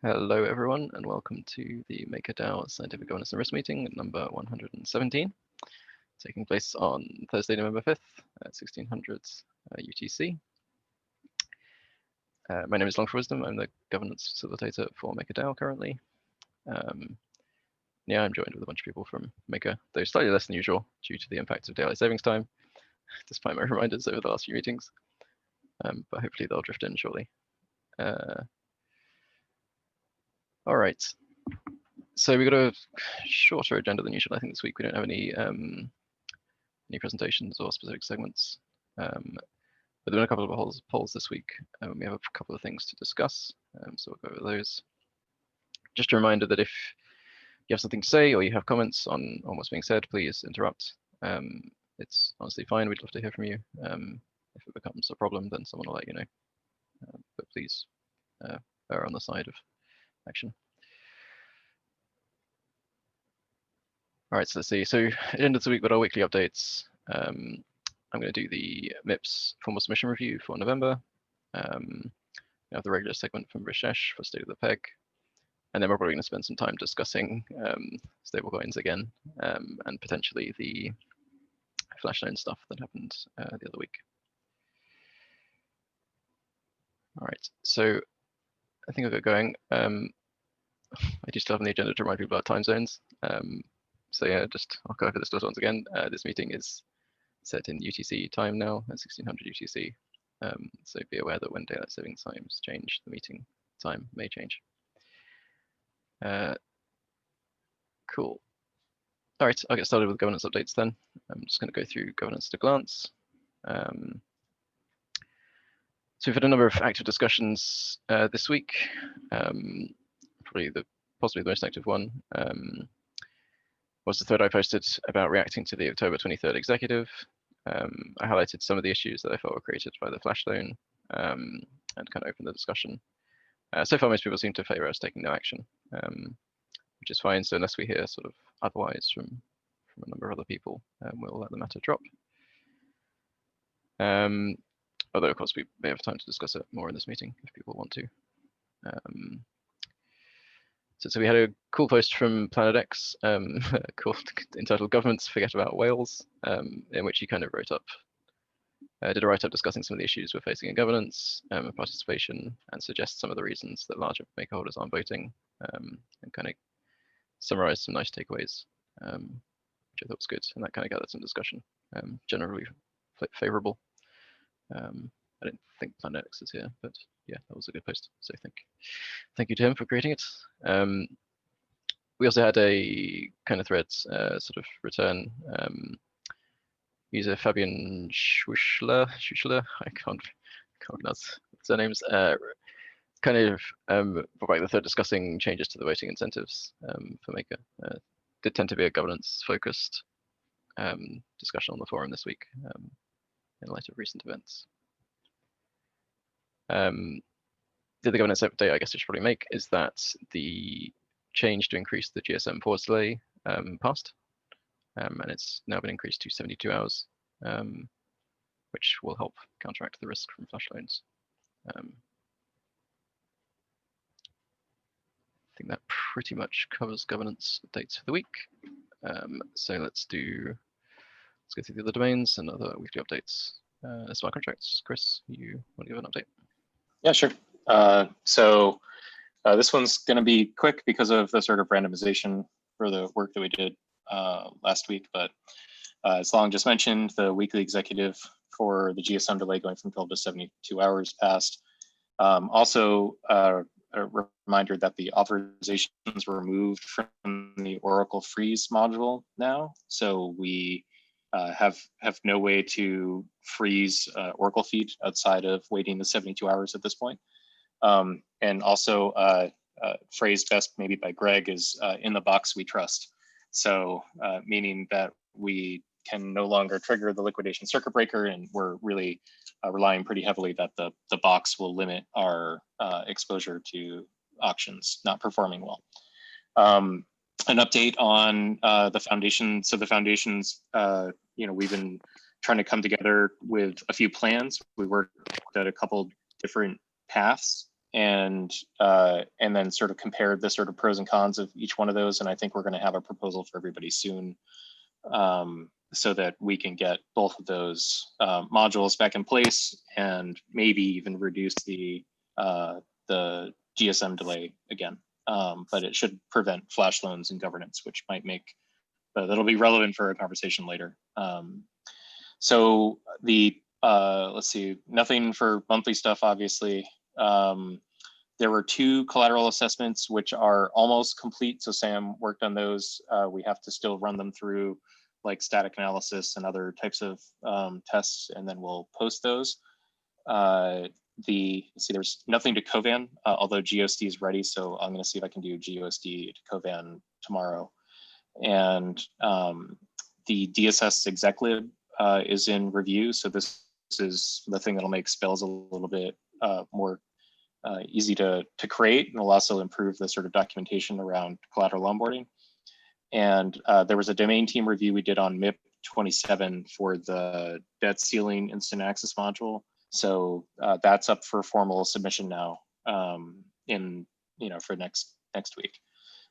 Hello, everyone, and welcome to the MakerDAO Scientific Governance and Risk Meeting number 117, taking place on Thursday, November 5th at 1600 UTC. My name is Long for Wisdom. I'm the governance facilitator for MakerDAO currently. Yeah, I'm joined with a bunch of people from Maker, though slightly less than usual due to the impact of daylight savings time, despite my reminders over the last few meetings. But hopefully they'll drift in shortly. All right. So we got a shorter agenda than usual. I think this week we don't have any presentations or specific segments. But there have been a couple of polls this week, and we have a couple of things to discuss. So we'll go over those. Just a reminder that if you have something to say or you have comments on what's being said, please interrupt. It's honestly fine. We'd love to hear from you. If it becomes a problem, then someone will let you know. But please err on the side of action. All right, so let's see. So at the end of the week, we've got our weekly updates. I'm going to do the MIPs formal submission review for November. We have the regular segment from Rishesh for State of the Peg. And then we're probably going to spend some time discussing stablecoins again, and potentially the flash loan stuff that happened the other week. All right, so I think I'll get going. I do still have on the agenda to remind people about time zones. So yeah, I'll go over this once again. This meeting is set in UTC time now at 1600 UTC. So be aware that when daylight savings times change, the meeting time may change. Cool. All right, I'll get started with governance updates then. I'm just going to go through governance at a glance. So we've had a number of active discussions this week. Probably possibly the most active one was the thread I posted about reacting to the October 23rd executive. I highlighted some of the issues that I felt were created by the flash loan and kind of opened the discussion. So far, most people seem to favor us taking no action, which is fine. So unless we hear sort of otherwise from a number of other people, we'll let the matter drop. Although, of course, we may have time to discuss it more in this meeting if people want to. So we had a cool post from Planet X entitled "Governments Forget About Whales," in which he kind of did a write-up discussing some of the issues we're facing in governance and participation, and suggests some of the reasons that larger maker holders aren't voting, and kind of summarized some nice takeaways, which I thought was good, and that kind of gathered some discussion. Generally favorable. I don't think Planet X is here, but yeah, that was a good post. So thank you to him for creating it. We also had a kind of thread sort of return. User Fabian Schuschler, I can't pronounce surnames. Kind of provide the thread discussing changes to the voting incentives for Maker. Did tend to be a governance-focused discussion on the forum this week in light of recent events. The other governance update I guess I should probably make is that the change to increase the GSM pause delay passed, and it's now been increased to 72 hours, which will help counteract the risk from flash loans. I think that pretty much covers governance updates for the week. So let's go through the other domains and other weekly updates. Smart contracts, Chris, you want to give an update? Yeah, sure. So this one's going to be quick because of the sort of randomization for the work that we did last week. But as Long just mentioned, the weekly executive for the GSM delay going from 12 to 72 hours passed. Also, a reminder that the authorizations were removed from the Oracle freeze module now. So we have no way to freeze Oracle feed outside of waiting the 72 hours at this point. And also phrased best maybe by Greg is in the box we trust. So meaning that we can no longer trigger the liquidation circuit breaker, and we're really relying pretty heavily that the box will limit our exposure to auctions not performing well. An update on the foundation. So the foundation's, we've been trying to come together with a few plans. We worked at a couple different paths and then sort of compared the sort of pros and cons of each one of those. And I think we're going to have a proposal for everybody soon, so that we can get both of those modules back in place and maybe even reduce the GSM delay again. But it should prevent flash loans and governance, which might make, but that'll be relevant for a conversation later. So the let's see, nothing for monthly stuff, obviously. There were 2 collateral assessments which are almost complete. So Sam worked on those. We have to still run them through like static analysis and other types of tests, and then we'll post those. Let's see, there's nothing to Covan, although GOSD is ready. So I'm going to see if I can do GOSD to Covan tomorrow. And the DSS exeClib is in review. So this is the thing that'll make spells a little bit more easy to create, and will also improve the sort of documentation around collateral onboarding. And there was a domain team review we did on MIP 27 for the debt ceiling instant access module. So that's up for formal submission now for next week.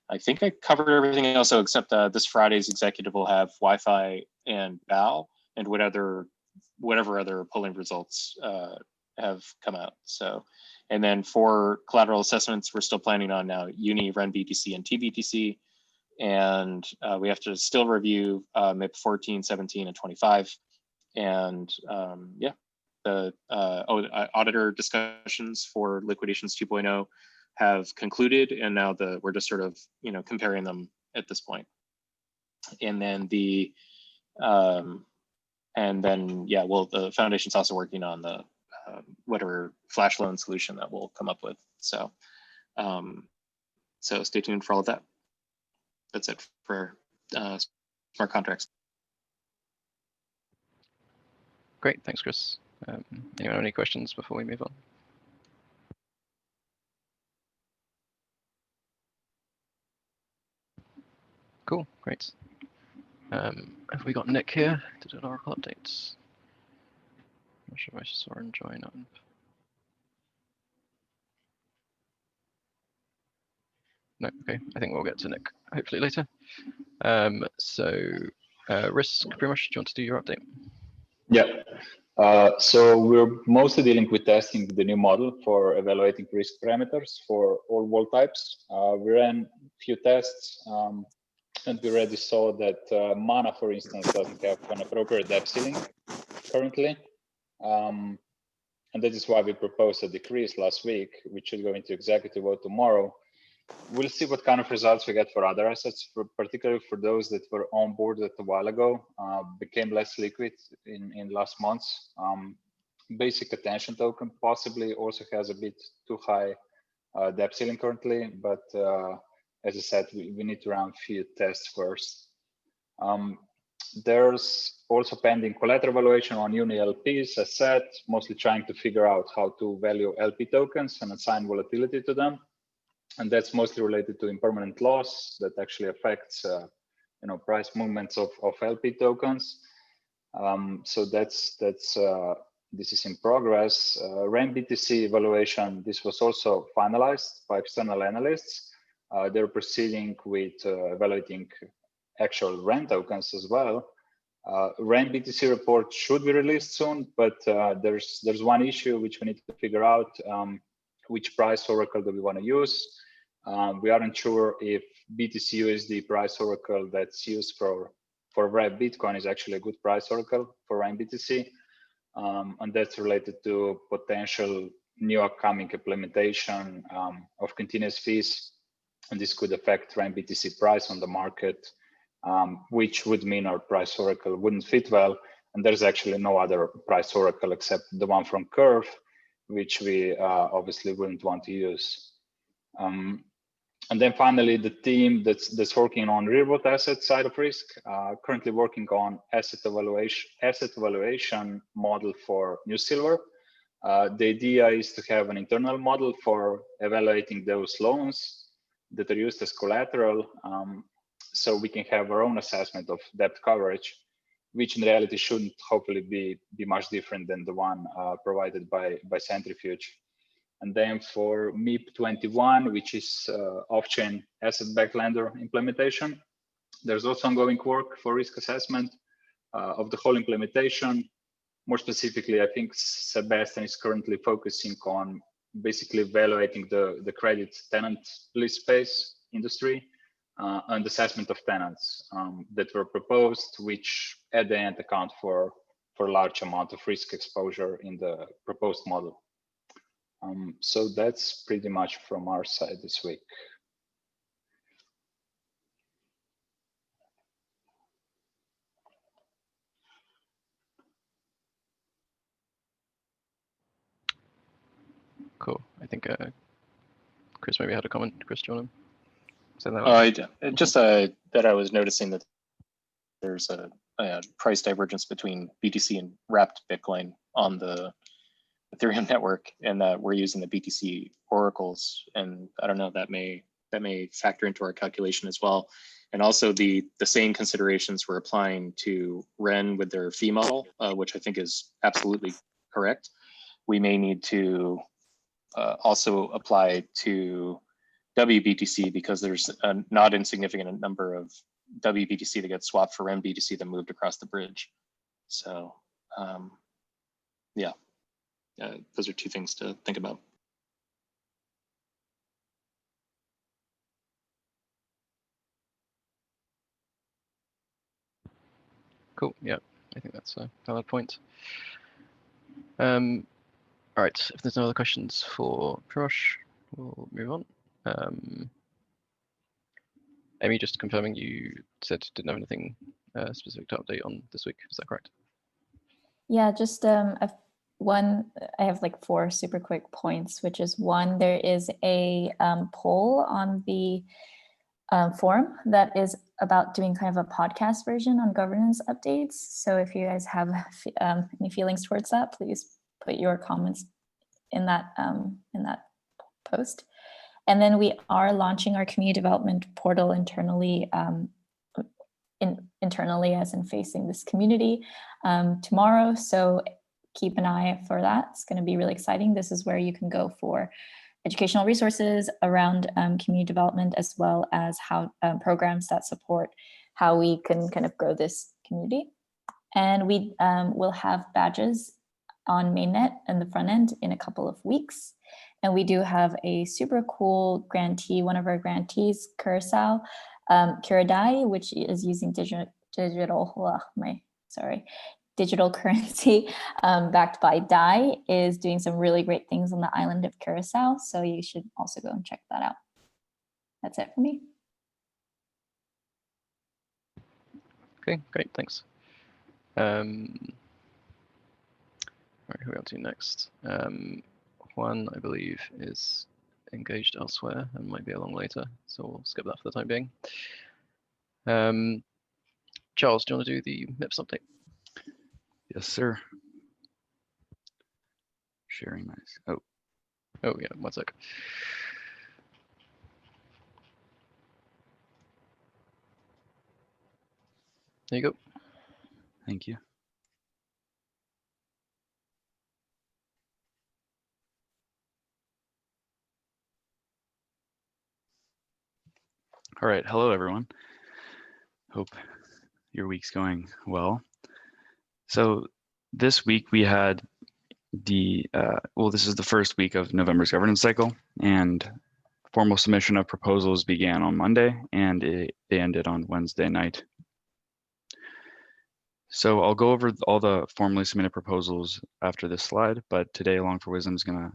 I think I covered everything else, except this Friday's executive will have Wi-Fi and BAL and whatever other polling results have come out. So, and then for collateral assessments, we're still planning on now Uni, Ren BTC, and TBTC. And we have to still review MIP 14, 17, and 25. And yeah, the auditor discussions for liquidations 2.0 have concluded, and now we're just sort of comparing them at this point. And then the the foundation's also working on the whatever flash loan solution that we'll come up with. So so stay tuned for all of that. That's it for smart contracts. Great, thanks, Chris. Anyone have any questions before we move on? Cool, great. Have we got Nick here to do an Oracle updates? I'm not sure if I saw him join up. No, okay, I think we'll get to Nick hopefully later. Risk, Primoz, do you want to do your update? Yeah, so we're mostly dealing with testing the new model for evaluating risk parameters for all wall types. We ran a few tests, and we already saw that Mana, for instance, doesn't have an appropriate depth ceiling currently. And that is why we proposed a decrease last week, which should go into executive vote tomorrow. We'll see what kind of results we get for other assets, particularly for those that were onboarded a while ago, became less liquid in last months. Basic attention token possibly also has a bit too high depth ceiling currently, but as I said, we need to run a few tests first. There's also pending collateral evaluation on Uni LPs, as said, mostly trying to figure out how to value LP tokens and assign volatility to them. And that's mostly related to impermanent loss that actually affects price movements of LP tokens. So this is in progress. REN BTC evaluation, this was also finalized by external analysts. They're proceeding with evaluating actual REN tokens as well. REN BTC report should be released soon, but there's one issue which we need to figure out. Which price oracle do we want to use? We aren't sure if BTC USD price oracle that's used for REP Bitcoin is actually a good price oracle for REN BTC. And that's related to potential new upcoming implementation of continuous fees. And this could affect REN BTC price on the market, which would mean our price oracle wouldn't fit well. And there's actually no other price oracle except the one from Curve, which we obviously wouldn't want to use. And then finally, the team that's working on real-world asset side of risk, currently working on asset evaluation model for New Silver. The idea is to have an internal model for evaluating those loans that are used as collateral, so we can have our own assessment of debt coverage, which in reality shouldn't hopefully be much different than the one provided by Centrifuge. And then for MIP 21, which is off-chain asset-backed lender implementation, there's also ongoing work for risk assessment of the whole implementation. More specifically, I think Sebastian is currently focusing on basically evaluating the credit tenant lease space industry and assessment of tenants that were proposed, which at the end account for a large amount of risk exposure in the proposed model. So that's pretty much from our side this week. Cool. I think Chris maybe had a comment. Chris, do you want to say that? Just that I was noticing that there's a price divergence between BTC and wrapped Bitcoin on the Ethereum network, and that we're using the BTC oracles, and I don't know, that may factor into our calculation as well. And also the same considerations we're applying to Ren with their fee model, which I think is absolutely correct. We may need to also apply to WBTC, because there's a not insignificant number of WBTC that get swapped for Ren BTC that moved across the bridge. So yeah. Those are two things to think about. Cool. Yeah, I think that's a valid point. All right. If there's no other questions for Primoz, we'll move on. Amy, just confirming, you said didn't have anything specific to update on this week. Is that correct? Yeah, just I have like 4 super quick points, which is one, there is a poll on the forum that is about doing kind of a podcast version on governance updates. So if you guys have any feelings towards that, please put your comments in that post. And then we are launching our community development portal internally, internally as in facing this community tomorrow. So keep an eye for that. It's going to be really exciting. This is where you can go for educational resources around community development, as well as how programs that support how we can kind of grow this community. And we will have badges on mainnet and the front end in a couple of weeks. And we do have a super cool grantee, one of our grantees, Curacao, Kuradai, which is using digital currency backed by DAI, is doing some really great things on the island of Curacao. So you should also go and check that out. That's it for me. Okay, great, thanks. All right, who are we on to next? Juan, I believe, is engaged elsewhere and might be along later, so we'll skip that for the time being. Charles, do you want to do the MIPS update? Yes, sir. Sharing nice. Oh yeah, 1 sec. There you go. Thank you. All right, hello everyone. Hope your week's going well. So this week we had this is the first week of November's governance cycle, and formal submission of proposals began on Monday, and they ended on Wednesday night. So I'll go over all the formally submitted proposals after this slide, but today Along for Wisdom is going to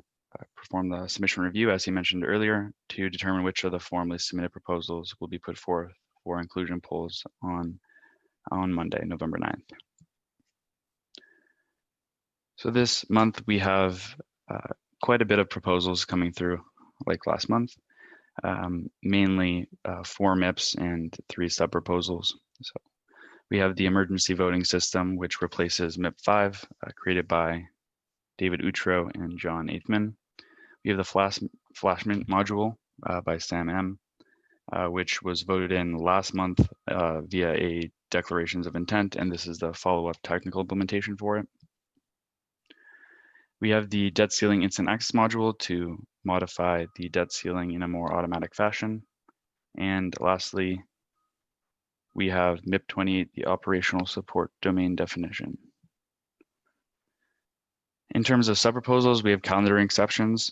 perform the submission review, as he mentioned earlier, to determine which of the formally submitted proposals will be put forth for inclusion polls on Monday, November 9th. So this month we have quite a bit of proposals coming through, like last month, mainly 4 MIPs and 3 sub-proposals. So we have the emergency voting system, which replaces MIP 5, created by David Utro and John Eighthman. We have the Flashmint module by Sam M, which was voted in last month via a declarations of intent, and this is the follow-up technical implementation for it. We have the debt ceiling instant access module to modify the debt ceiling in a more automatic fashion. And lastly, we have MIP 28, the operational support domain definition. In terms of sub-proposals, we have calendaring exceptions,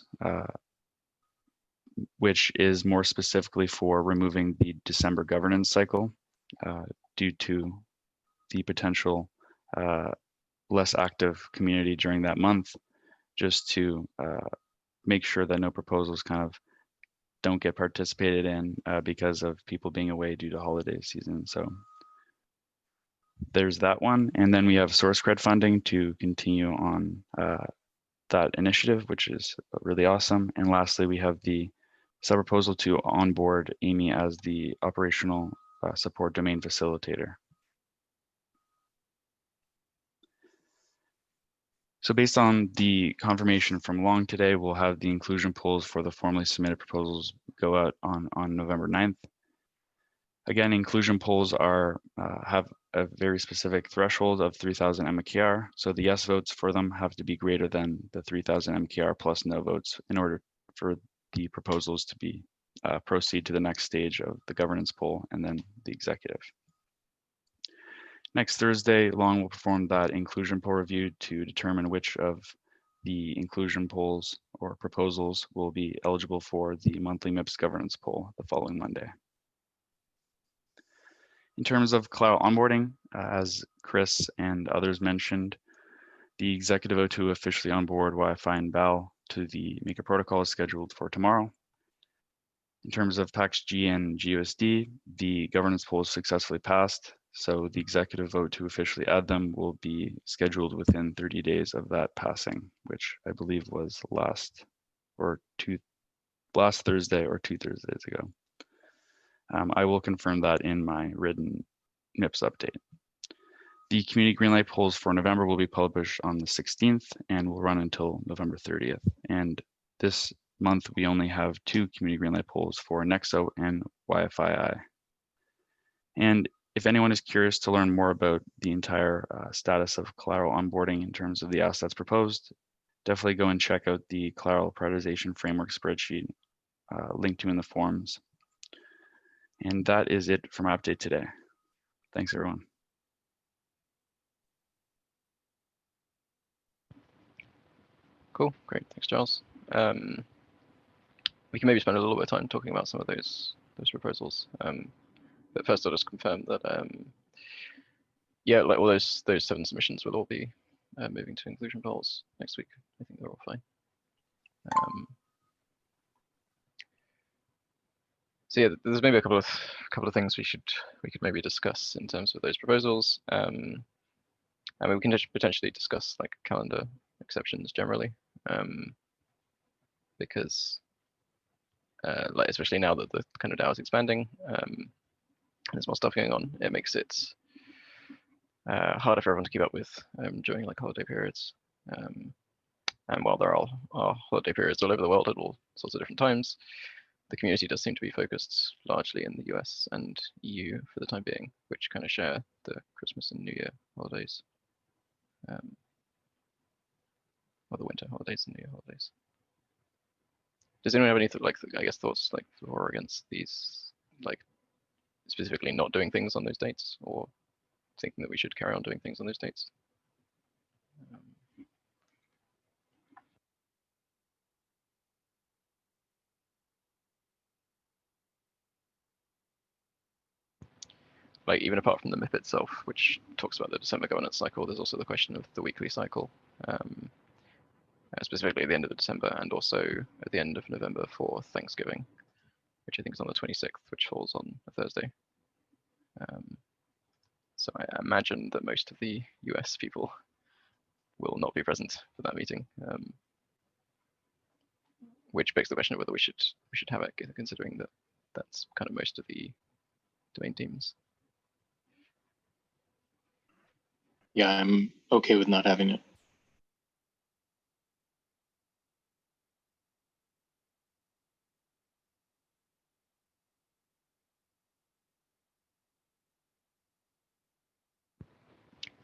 which is more specifically for removing the December governance cycle due to the potential less active community during that month, just to make sure that no proposals kind of don't get participated in because of people being away due to holiday season. So there's that one. And then we have source cred funding to continue on that initiative, which is really awesome. And lastly, we have the sub-proposal to onboard Amy as the operational support domain facilitator. So based on the confirmation from Long today, we'll have the inclusion polls for the formally submitted proposals go out on November 9th. Again, inclusion polls are have a very specific threshold of 3,000 MKR. So the yes votes for them have to be greater than the 3,000 MKR plus no votes in order for the proposals to be proceed to the next stage of the governance poll and then the executive. Next Thursday, Long will perform that inclusion poll review to determine which of the inclusion polls or proposals will be eligible for the monthly MIPS governance poll the following Monday. In terms of collateral onboarding, as Chris and others mentioned, the executive vote to officially onboard Wi-Fi and BAL to the Maker protocol is scheduled for tomorrow. In terms of PAX-G and GUSD, the governance poll is successfully passed, so the executive vote to officially add them will be scheduled within 30 days of that passing, which I believe was last Thursday or 2 Thursdays ago. I will confirm that in my written MIPS update. The community greenlight polls for November will be published on the 16th and will run until November 30th. And this month, we only have 2 community greenlight polls for Nexo and Wi-Fi. And if anyone is curious to learn more about the entire status of collateral onboarding in terms of the assets proposed, definitely go and check out the collateral prioritization framework spreadsheet linked to in the forums. And that is it for my update today. Thanks, everyone. Cool, great, thanks, Charles. We can maybe spend a little bit of time talking about some of those proposals. But first, I'll just confirm that, yeah, like all those 7 submissions will all be moving to inclusion polls next week. I think they're all fine. So yeah, there's maybe a couple of things we could maybe discuss in terms of those proposals. I mean, we can potentially discuss like calendar exceptions generally, because like especially now that the kind of DAO is expanding, there's more stuff going on. It makes it harder for everyone to keep up with during like holiday periods. And while there are holiday periods all over the world at all sorts of different times, the community does seem to be focused largely in the US and EU for the time being, which kind of share the Christmas and New Year holidays, or the winter holidays and New Year holidays. Does anyone have any thoughts like for or against these, like specifically not doing things on those dates, or thinking that we should carry on doing things on those dates? Like even apart from the MIP itself, which talks about the December governance cycle, there's also the question of the weekly cycle, specifically at the end of December and also at the end of November for Thanksgiving, which I think is on the 26th, which falls on a Thursday. So I imagine that most of the US people will not be present for that meeting, which begs the question of whether we should have it, considering that that's kind of most of the domain teams. Yeah, I'm okay with not having it.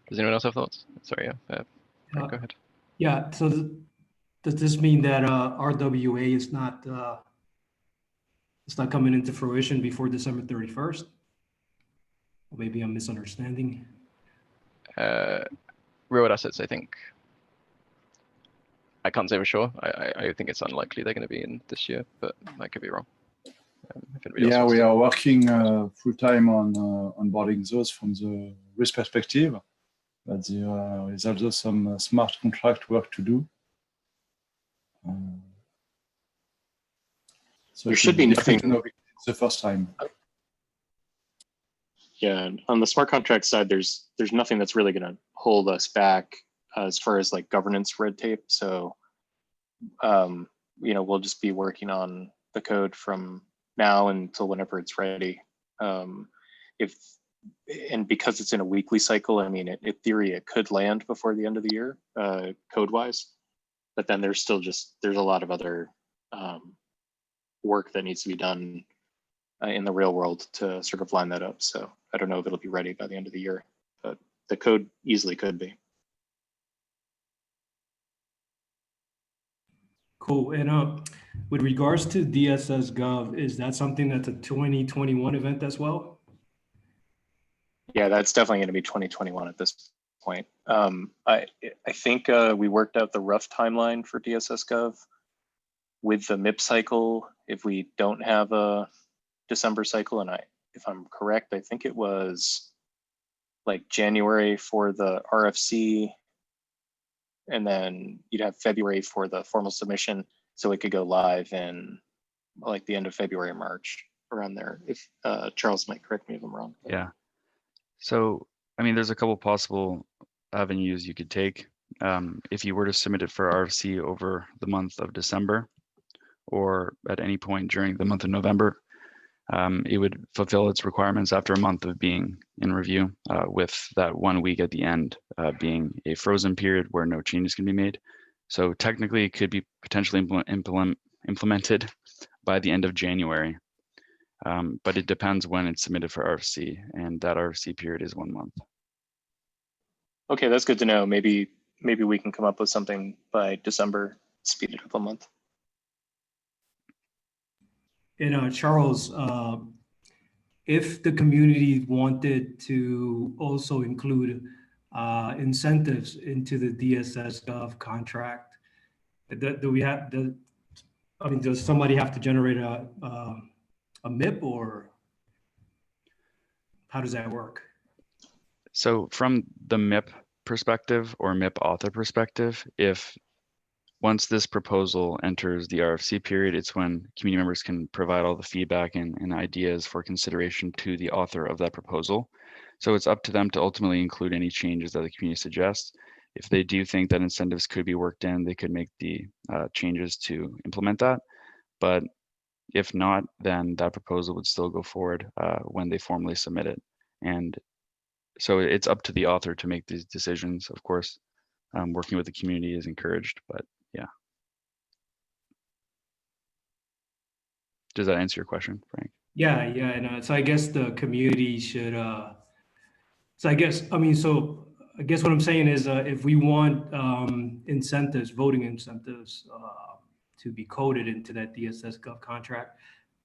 Does anyone else have thoughts? Sorry, Frank, go ahead. Yeah, so Does this mean that RWA is not it's not coming into fruition before December 31st? Or maybe I'm misunderstanding. Real assets, I think. I can't say for sure. I think it's unlikely they're going to be in this year, but I could be wrong. Yeah, we are working full time on onboarding those from the risk perspective, but there is also some smart contract work to do. So there should be nothing. It's the first time. Yeah, on the smart contract side, there's nothing that's really going to hold us back as far as like governance red tape. So, we'll just be working on the code from now until whenever it's ready. Because it's in a weekly cycle, I mean, in theory, it could land before the end of the year, code-wise. But then there's a lot of other work that needs to be done in the real world to sort of line that up. So I don't know if it'll be ready by the end of the year, but the code easily could be. Cool. And with regards to DSS Gov, is that something that's a 2021 event as well? Yeah, that's definitely going to be 2021 at this point. I think we worked out the rough timeline for DSS Gov with the MIP cycle. If we don't have a December cycle, and if I'm correct, I think it was like January for the RFC, and then you'd have February for the formal submission, so it could go live in like the end of February, March, around there. If Charles might correct me if I'm wrong. Yeah. So, I mean, there's a couple possible avenues you could take. If you were to submit it for RFC over the month of December, or at any point during the month of November, it would fulfill its requirements after a month of being in review, with that 1 week at the end being a frozen period where no changes can be made. So technically it could be potentially implemented by the end of January, but it depends when it's submitted for RFC, and that RFC period is 1 month. Okay, that's good to know. Maybe we can come up with something by December, speed it up a month. And Charles, if the community wanted to also include incentives into the DSS Gov contract, do we have does somebody have to generate a MIP, or how does that work? So from the MIP perspective or MIP author perspective, once this proposal enters the RFC period, it's when community members can provide all the feedback and ideas for consideration to the author of that proposal. So it's up to them to ultimately include any changes that the community suggests. If they do think that incentives could be worked in, they could make the changes to implement that. But if not, then that proposal would still go forward when they formally submit it. And so it's up to the author to make these decisions. Of course, working with the community is encouraged, but yeah. Does that answer your question, Frank? Yeah, and so I guess the community should. So I guess what I'm saying is, if we want incentives, voting incentives, to be coded into that DSS Gov contract,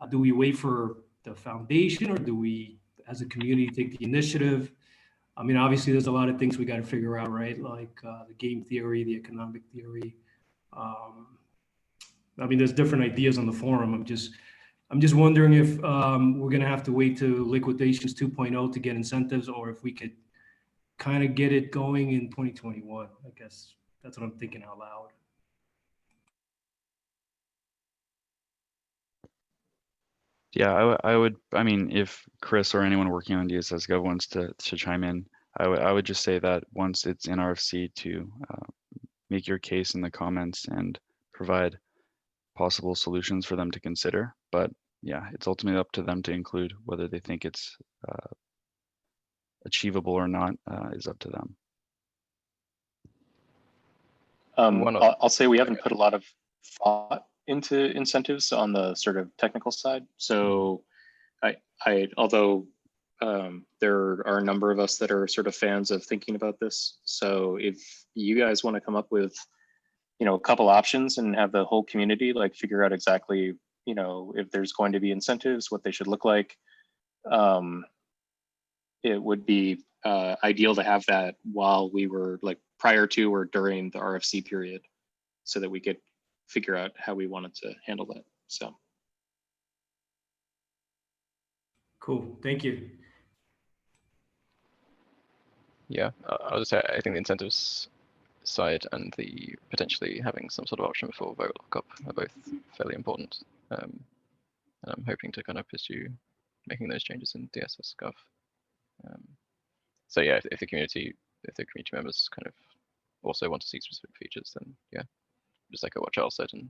do we wait for the foundation, or do we, as a community, take the initiative? I mean, obviously, there's a lot of things we got to figure out, right? Like the game theory, the economic theory. I mean, there's different ideas on the forum. I'm just wondering if we're going to have to wait to liquidations 2.0 to get incentives, or if we could kind of get it going in 2021. I guess that's what I'm thinking out loud. Yeah, I mean, if Chris or anyone working on DSS Gov wants to chime in, I would just say that once it's in RFC, to make your case in the comments and provide possible solutions for them to consider. But yeah, it's ultimately up to them to include. Whether they think it's achievable or not is up to them. I'll say we haven't put a lot of thought into incentives on the sort of technical side. So although there are a number of us that are sort of fans of thinking about this. So if you guys want to come up with a couple options and have the whole community like figure out exactly, if there's going to be incentives, what they should look like. It would be ideal to have that while we were like prior to or during the RFC period, so that we could figure out how we wanted to handle that. So. Cool, thank you. Yeah, I'll just say I think the incentives side and the potentially having some sort of option for vote lockup are both fairly important. And I'm hoping to kind of pursue making those changes in DSS Gov. So yeah, if the community members kind of also want to see specific features, then yeah, just echo what Charles said and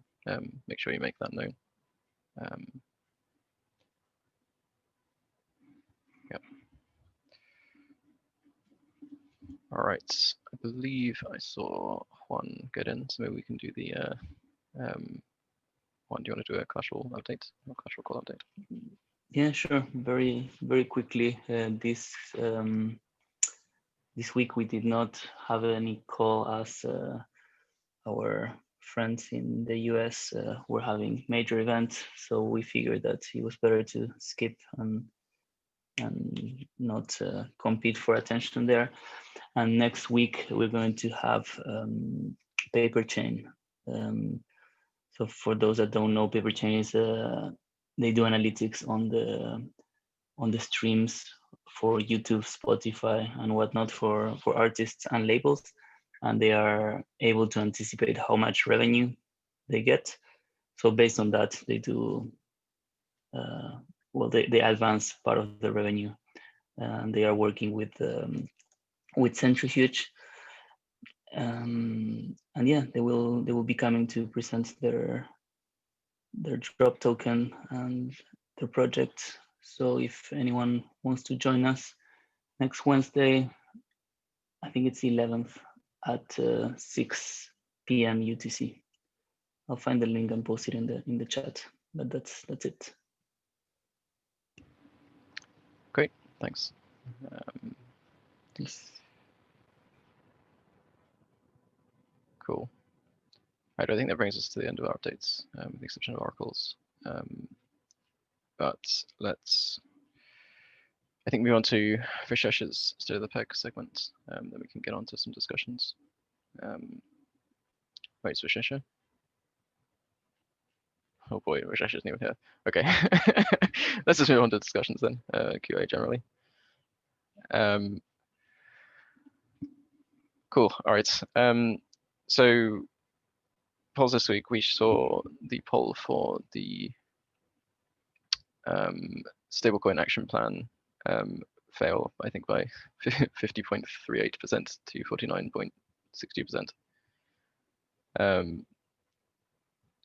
make sure you make that known. Yeah. All right, I believe I saw Juan get in, so maybe we can do the Juan, do you want to do a collateral update or collateral call update? Yeah, sure. Very, very quickly. This week we did not have any call as our friends in the US were having major events, so we figured that it was better to skip and not compete for attention there. And next week we're going to have paper chain. So for those that don't know, paper chain is they do analytics on the streams for YouTube, Spotify, and whatnot for artists and labels, and they are able to anticipate how much revenue they get. So based on that, they do they advance part of the revenue, and they are working with Centrifuge, and yeah, they will be coming to present their drop token and their project. So if anyone wants to join us next Wednesday, I think it's 11th at 6 p.m. UTC. I'll find the link and post it in the chat. But that's it. Great, thanks. Thanks. Cool. I don't think that brings us to the end of our updates, with the exception of oracles. But let's, I think, move on to Vishesh's State of the Peg segment. Then we can get on to some discussions. Wait, Vishesh? Oh boy, Vishesh isn't even here. Okay, let's just move on to discussions then, QA generally. Cool, all right. So polls this week, we saw the poll for the stablecoin action plan fail, I think, by 50.38% to 49.60%.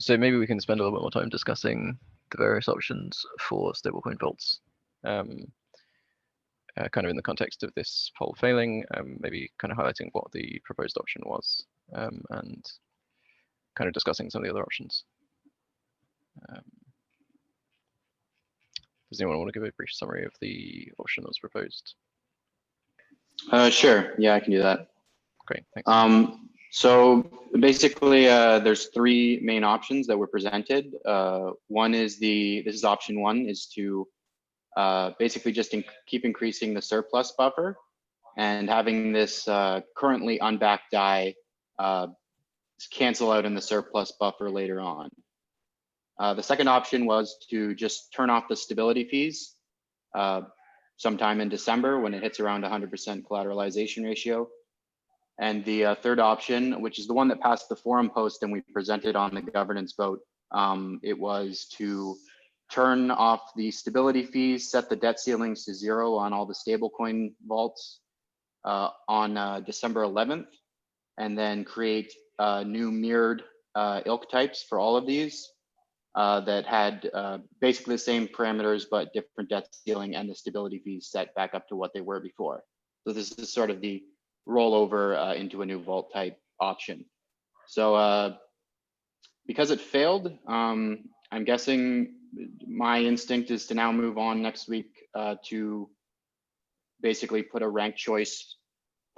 So maybe we can spend a little bit more time discussing the various options for stablecoin vaults, kind of in the context of this poll failing, maybe kind of highlighting what the proposed option was, and kind of discussing some of the other options. Does anyone want to give a brief summary of the option that was proposed? Sure. Yeah, I can do that. Great. Thanks. So basically, there's three main options that were presented. One is this is option one, is to basically just keep increasing the surplus buffer and having this currently unbacked DAI cancel out in the surplus buffer later on. The second option was to just turn off the stability fees sometime in December when it hits around 100% collateralization ratio. And the third option, which is the one that passed the forum post and we presented on the governance vote, it was to turn off the stability fees, set the debt ceilings to 0 on all the stablecoin vaults on December 11th, and then create new mirrored ilk types for all of these that had basically the same parameters but different debt ceiling and the stability fees set back up to what they were before. So this is sort of the rollover into a new vault type option. So because it failed, I'm guessing my instinct is to now move on next week to basically put a ranked choice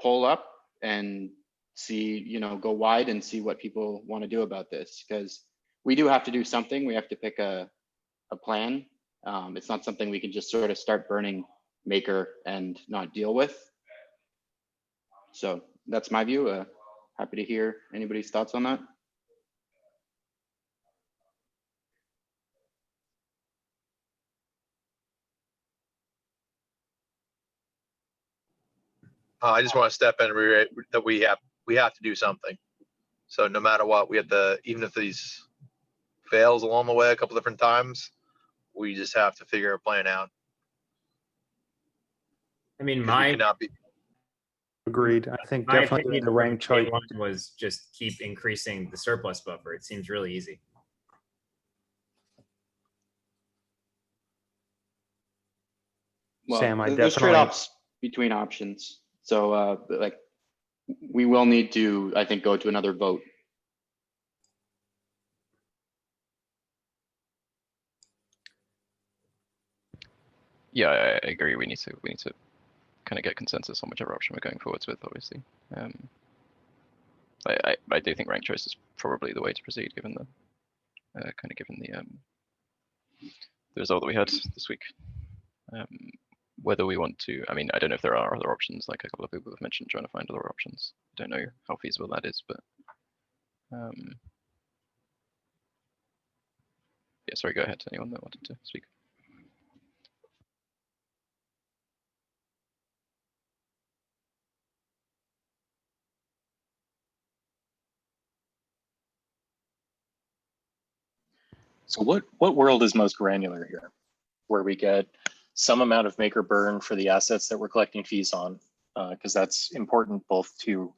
poll up and see, go wide and see what people want to do about this, because we do have to do something. We have to pick a plan. It's not something we can just sort of start burning Maker and not deal with. So that's my view. Happy to hear anybody's thoughts on that. I just want to step in and reiterate that we have to do something. So no matter what, we have to, even if these fails along the way a couple different times, we just have to figure a plan out. I mean, Agreed. I think my definitely opinion the ranked from day choice one was just keep increasing the surplus buffer. It seems really easy. Well, Sam, there's definitely trade-offs between options. So like we will need to, I think, go to another vote. Yeah, I agree. We need to kind of get consensus on whichever option we're going forwards with, obviously. I do think ranked choice is probably the way to proceed, given the the result that we had this week. Whether we want to, I mean, I don't know if there are other options, like a couple of people have mentioned trying to find other options. I don't know how feasible that is, but yeah, sorry, go ahead, anyone that wanted to speak. So what world is most granular here, where we get some amount of make or burn for the assets that we're collecting fees on, because that's important both to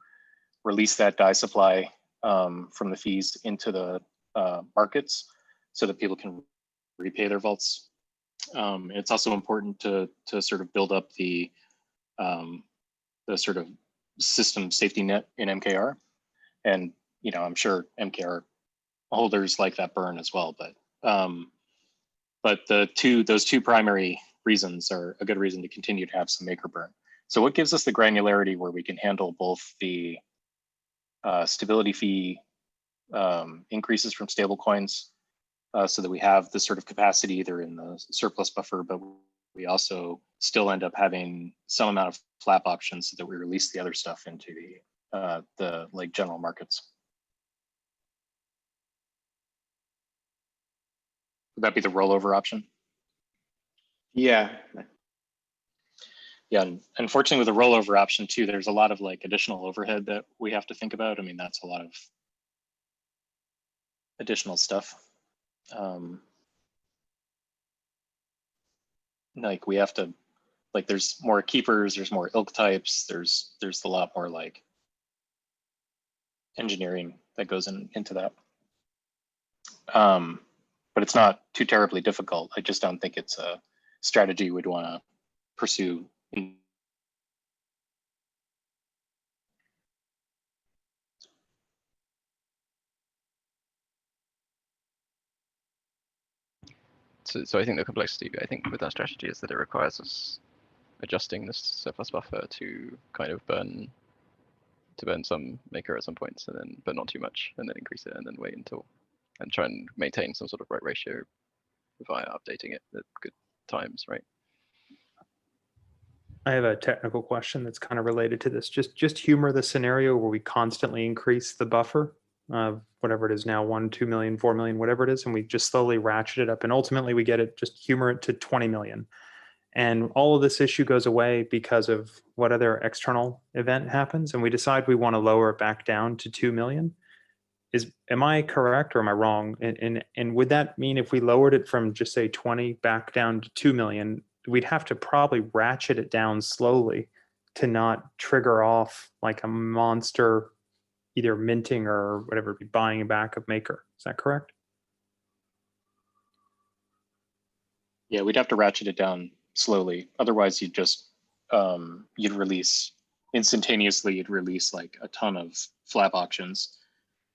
release that DAI supply from the fees into the markets so that people can repay their vaults. It's also important to sort of build up the sort of system safety net in MKR. And, I'm sure MKR holders like that burn as well, but those two primary reasons are a good reason to continue to have some make or burn. So what gives us the granularity where we can handle both the stability fee increases from stablecoins so that we have this sort of capacity either in the surplus buffer, but we also still end up having some amount of flap options so that we release the other stuff into the like general markets. Would that be the rollover option? Yeah. Yeah, and unfortunately with the rollover option too, there's a lot of like additional overhead that we have to think about. I mean, that's a lot of additional stuff. Like we have to, like there's more keepers, there's more ilk types, there's a lot more like engineering that goes into that. But it's not too terribly difficult. I just don't think it's a strategy we'd want to pursue. So I think the complexity, I think, with that strategy is that it requires us adjusting this surplus buffer to kind of burn some maker at some points, and then but not too much, and then increase it, and then wait until and try and maintain some sort of right ratio via updating it at good times, right? I have a technical question that's kind of related to this. Just humor the scenario where we constantly increase the buffer, whatever it is now, 1, 2 million, 4 million, whatever it is, and we just slowly ratchet it up, and ultimately we get it, just humor it to 20 million. And all of this issue goes away because of what other external event happens, and we decide we want to lower it back down to 2 million. Am I correct or am I wrong? And would that mean if we lowered it from just say 20 back down to 2 million, we'd have to probably ratchet it down slowly to not trigger off like a monster, either minting or whatever, be buying back of maker. Is that correct? Yeah, we'd have to ratchet it down slowly. Otherwise you'd just, you'd release instantaneously, you'd release like a ton of flap auctions,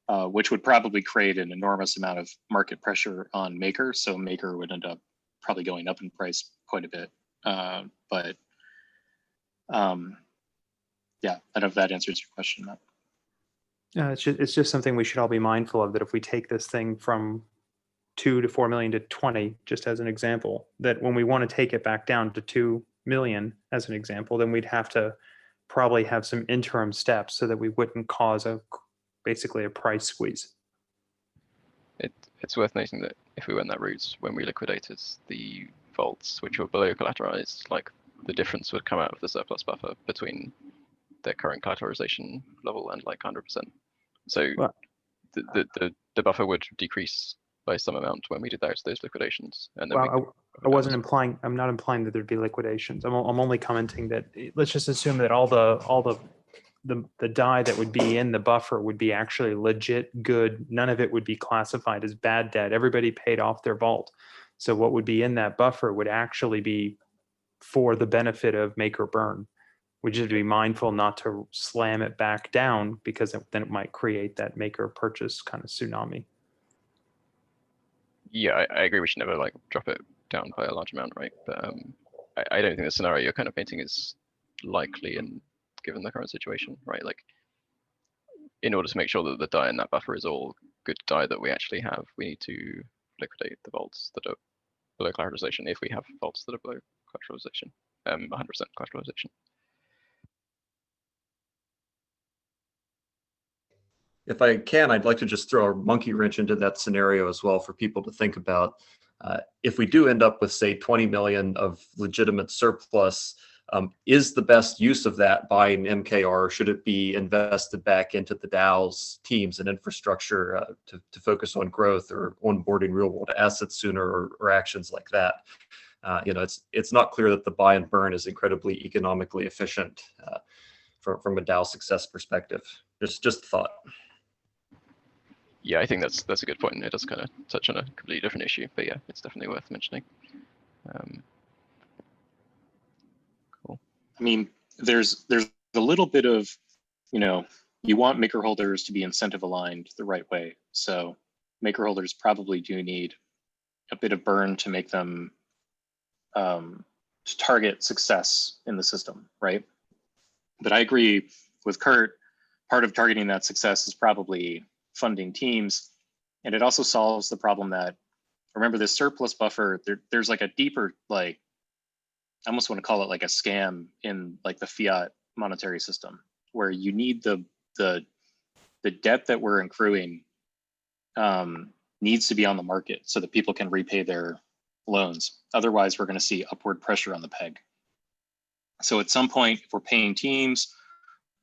which would probably create an enormous amount of market pressure on maker. So maker would end up probably going up in price quite a bit. Yeah, I don't know if that answers your question, Matt. It's just something we should all be mindful of, that if we take this thing from 2 to 4 million to 20, just as an example, that when we want to take it back down to 2 million, as an example, then we'd have to probably have some interim steps so that we wouldn't cause basically a price squeeze. It's worth noting that if we went that route, when we liquidated the vaults which were below collateralized, like the difference would come out of the surplus buffer between their current collateralization level and like 100%. So well, the buffer would decrease by some amount when we did those liquidations. And then well, I'm not implying that there'd be liquidations. I'm only commenting that let's just assume that all the die that would be in the buffer would be actually legit good. None of it would be classified as bad debt. Everybody paid off their vault. So what would be in that buffer would actually be for the benefit of make or burn. We just have to be mindful not to slam it back down, because then it might create that make or purchase kind of tsunami. Yeah, I agree. We should never like drop it down by a large amount, right? But I don't think the scenario you're kind of painting is likely, and given the current situation, right? Like, in order to make sure that the die in that buffer is all good die that we actually have, we need to liquidate the vaults that are below collateralization, if we have vaults that are below collateralization, 100% collateralization. If I can, I'd like to just throw a monkey wrench into that scenario as well for people to think about. If we do end up with, say, 20 million of legitimate surplus, is the best use of that buying MKR, or should it be invested back into the DAO's teams and infrastructure to focus on growth or onboarding real world assets sooner, or actions like that? It's not clear that the buy and burn is incredibly economically efficient from a DAO success perspective. Just a thought. Yeah, I think that's a good point. It does kind of touch on a completely different issue, but yeah, it's definitely worth mentioning. Cool. I mean, there's a little bit of, you want maker holders to be incentive aligned the right way. So maker holders probably do need a bit of burn to make them to target success in the system, right? But I agree with Kurt. Part of targeting that success is probably funding teams. And it also solves the problem that, remember, this surplus buffer, there's like a deeper, like, I almost want to call it like a scam in like the fiat monetary system, where you need the debt that we're accruing needs to be on the market so that people can repay their loans. Otherwise, we're going to see upward pressure on the peg. So at some point, if we're paying teams,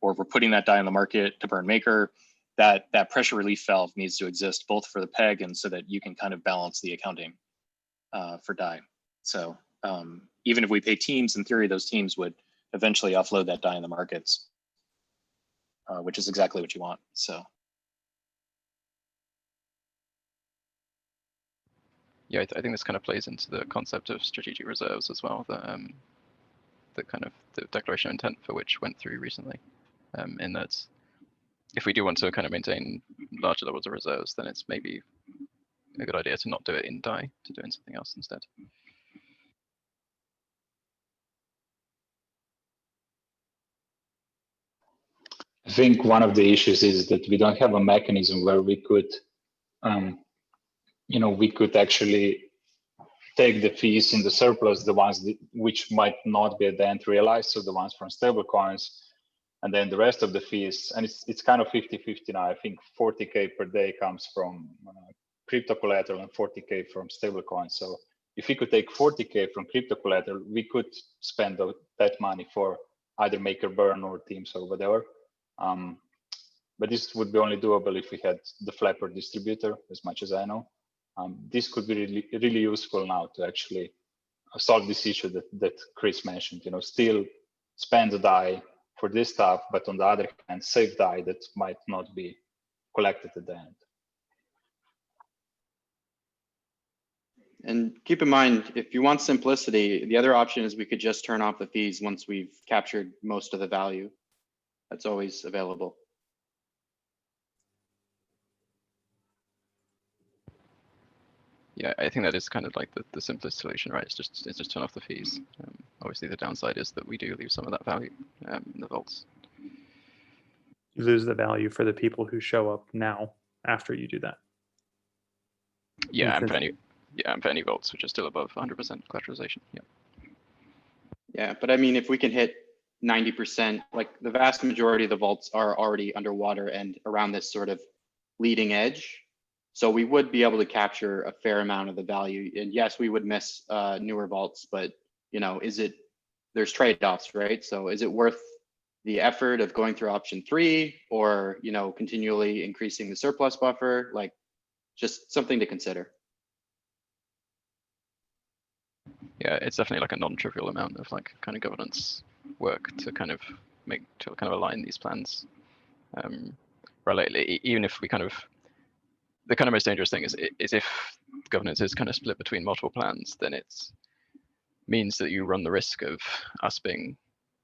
or if we're putting that die on the market to burn maker, that pressure relief valve needs to exist both for the peg and so that you can kind of balance the accounting for die. So even if we pay teams, in theory, those teams would eventually offload that die in the markets, which is exactly what you want. So. Yeah, I think this kind of plays into the concept of strategic reserves as well, that kind of the declaration of intent for which went through recently, in that if we do want to kind of maintain larger levels of reserves, then it's maybe a good idea to not do it in DAI, to do it in something else instead. I think one of the issues is that we don't have a mechanism where we could, we could actually take the fees in the surplus, the ones which might not be at the end realized, so the ones from stablecoins, and then the rest of the fees, and it's kind of 50-50 now. I think 40K per day comes from crypto collateral and 40K from stablecoins. So if we could take 40K from crypto collateral, we could spend that money for either make or burn or teams or whatever. But this would be only doable if we had the flapper distributor, as much as I know. This could be really useful now to actually solve this issue that Chris mentioned. Still spend the DAI for this stuff, but on the other hand, save DAI that might not be collected at the end. And keep in mind, if you want simplicity, the other option is we could just turn off the fees once we've captured most of the value. That's always available. Yeah, I think that is kind of like the simplest solution, right? It's just turn off the fees. Obviously, the downside is that we do lose some of that value in the vaults. You lose the value for the people who show up now after you do that. Yeah, and for any vaults which are still above 100% collateralization. Yeah. Yeah, but I mean, if we can hit 90%, like the vast majority of the vaults are already underwater and around this sort of leading edge. So we would be able to capture a fair amount of the value. And yes, we would miss newer vaults, but you know, there's trade-offs, right? So is it worth the effort of going through option 3 or, you know, continually increasing the surplus buffer? Like, just something to consider. Yeah, it's definitely like a non-trivial amount of like kind of governance work to kind of align these plans. Right, even if we the kind of most dangerous thing is if governance is kind of split between multiple plans, then it means that you run the risk of us being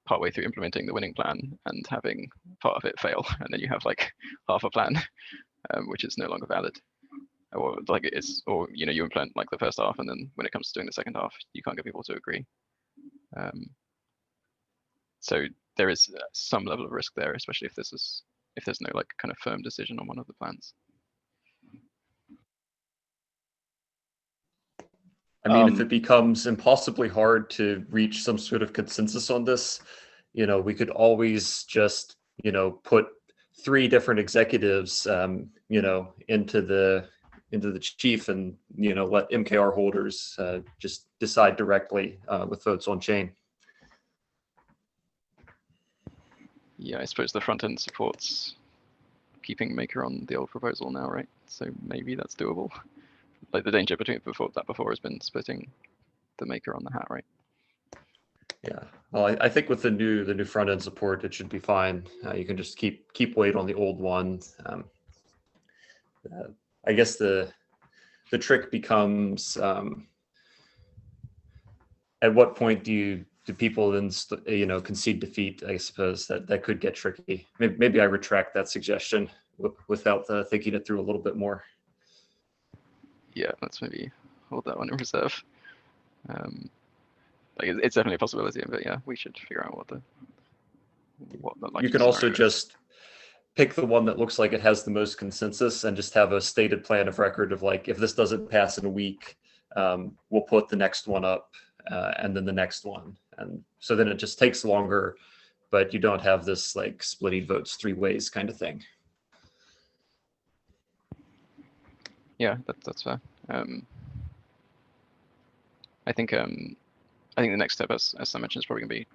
partway through implementing the winning plan and having part of it fail, and then you have like half a plan, which is no longer valid. Or like it is, or you know, you implement like the first half, and then when it comes to doing the second half, you can't get people to agree. So there is some level of risk there, especially if there's no like kind of firm decision on one of the plans. I mean, if it becomes impossibly hard to reach some sort of consensus on this, you know, we could always just, you know, put 3 different executives, you know, into the chief and, you know, let MKR holders just decide directly with votes on chain. Yeah, I suppose the front end supports keeping Maker on the old proposal now, right? So maybe that's doable. Like the danger before has been splitting the Maker on the hat, right? Yeah, well, I think with the new front end support, it should be fine. You can just keep weight on the old one. I guess the trick becomes at what point do people then you know, concede defeat? I suppose that could get tricky. Maybe I retract that suggestion without thinking it through a little bit more. Yeah, let's maybe hold that one in reserve. Like it's definitely a possibility, but yeah, we should figure out what the you can also just pick the one that looks like it has the most consensus and just have a stated plan of record of like, if this doesn't pass in a week, we'll put the next one up and then the next one. And so then it just takes longer, but you don't have this like splitting votes 3 ways kind of thing. Yeah, that's fair. I think the next step, as I mentioned, is probably going to be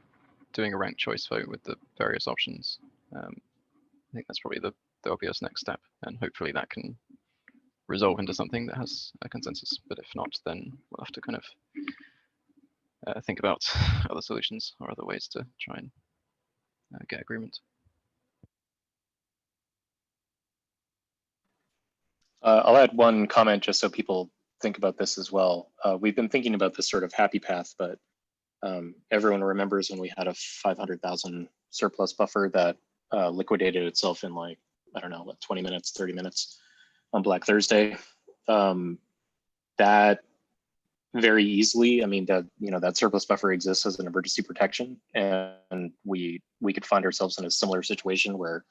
doing a ranked choice vote with the various options. I think that's probably the obvious next step, and hopefully that can resolve into something that has a consensus. But if not, then we'll have to kind of think about other solutions or other ways to try and get agreement. I'll add one comment just so people think about this as well. We've been thinking about this sort of happy path, but everyone remembers when we had a 500,000 surplus buffer that liquidated itself in like, I don't know, what, 20 minutes, 30 minutes on Black Thursday. That very easily, I mean, that, you know, that surplus buffer exists as an emergency protection, and we could find ourselves in a similar situation where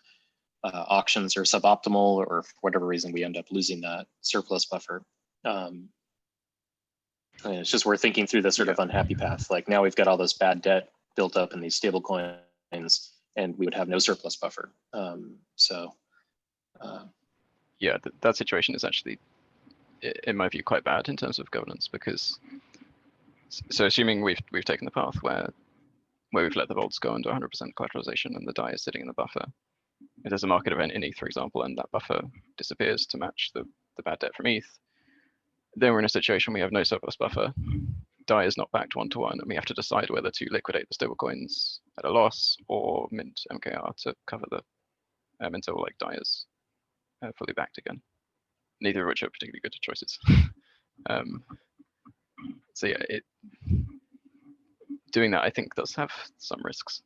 auctions are suboptimal, or for whatever reason we end up losing that surplus buffer. I mean, it's just we're thinking through this sort of unhappy path. Like now we've got all this bad debt built up in these stable coins, and we would have no surplus buffer. Yeah, that situation is actually, in my view, quite bad in terms of governance, because so assuming we've taken the path where we've let the vaults go under 100% collateralization and the DAI is sitting in the buffer. If there's a market event in ETH, for example, and that buffer disappears to match the bad debt from ETH, then we're in a situation we have no surplus buffer. DAI is not backed 1-to-1, and we have to decide whether to liquidate the stablecoins at a loss or mint MKR to cover the until like DAI is fully backed again. Neither of which are particularly good choices. So yeah, doing that I think does have some risks.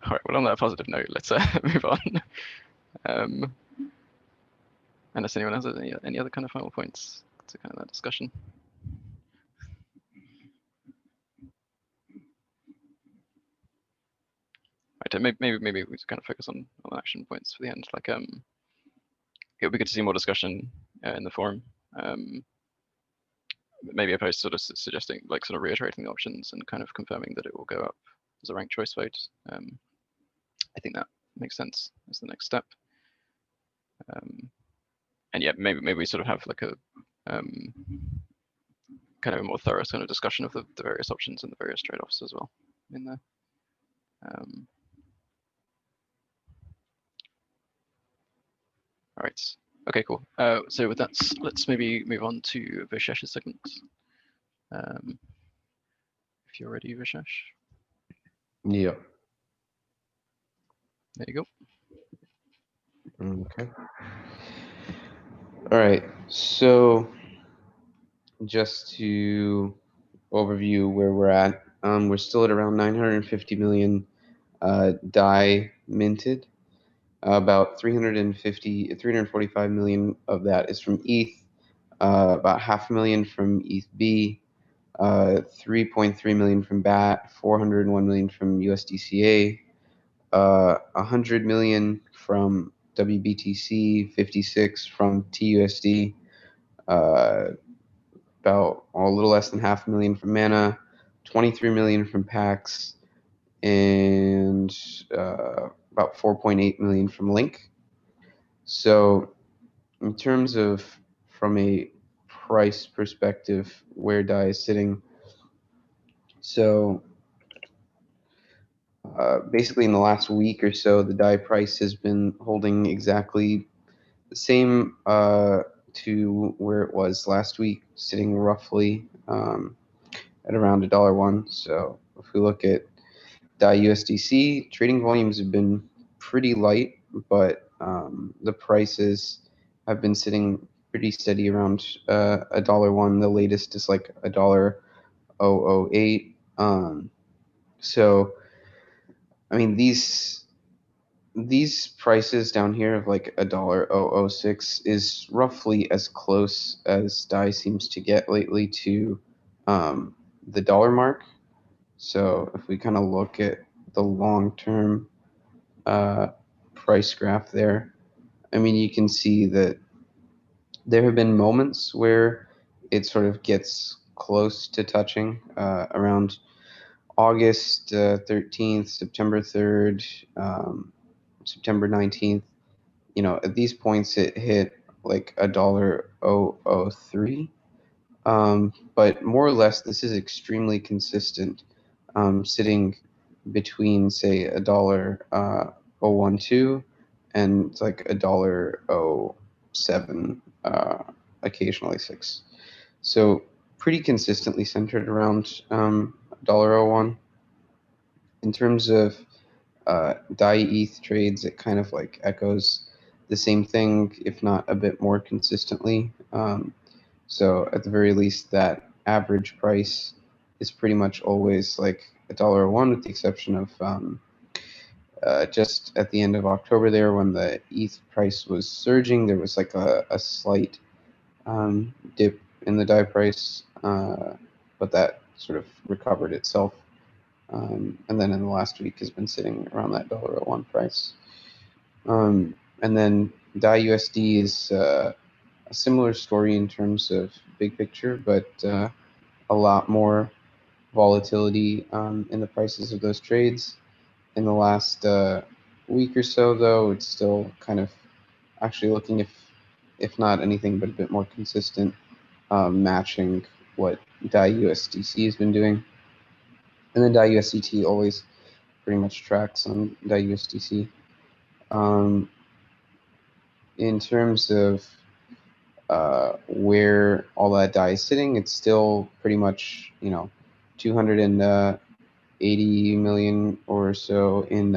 All right, well, on that positive note, let's move on. Unless anyone has any other kind of final points to kind of that discussion. Right, maybe we kind of focus on action points for the end. Like, it would be good to see more discussion in the forum. Maybe a post sort of suggesting, like, sort of reiterating the options and kind of confirming that it will go up as a ranked choice vote. I think that makes sense as the next step. And yeah, maybe we sort of have like a kind of a more thorough kind of discussion of the various options and the various trade-offs as well in there. All right. Okay, cool. So with that, let's maybe move on to Vishesh's segment. If you're ready, Vishesh. Yeah. There you go. Okay. All right. So just to overview where we're at, we're still at around 950 million DAI minted. About 345 million of that is from ETH, about 500,000 from ETH-B, 3.3 million from BAT, 401 million from USDCA, 100 million from WBTC, 56 from TUSD, about a little less than 500,000 from Mana, 23 million from PAX, and about 4.8 million from Link. So in terms of from a price perspective, where DAI is sitting, so basically in the last week or so, the DAI price has been holding exactly the same to where it was last week, sitting roughly at around $1.01. So if we look at DAI USDC, trading volumes have been pretty light, but the prices have been sitting pretty steady around $1.01. The latest is like $1.008. So I mean, these prices down here of like $1.006 is roughly as close as DAI seems to get lately to the dollar mark. So if we kind of look at the long-term price graph there, I mean, you can see that there have been moments where it sort of gets close to touching around August 13th, September 3rd, September 19th. You know, at these points it hit like $1.003. But more or less, this is extremely consistent, sitting between, say, $1.012 and it's like $1.07, occasionally 6. So pretty consistently centered around $1.01. In terms of DAI ETH trades, it kind of like echoes the same thing, if not a bit more consistently. So at the very least, that average price is pretty much always like $1.01, with the exception of just at the end of October there, when the ETH price was surging, there was like a slight dip in the DAI price, but that sort of recovered itself. And then in the last week has been sitting around that $1.01 price. And then DAI USD is a similar story in terms of big picture, but a lot more volatility in the prices of those trades. In the last week or so, though, it's still kind of actually looking, if not anything but a bit more consistent, matching what DAI USDC has been doing. And then DAI USDT always pretty much tracks on DAI USDC. In terms of where all that DAI is sitting, it's still pretty much, you know, 280 million or so in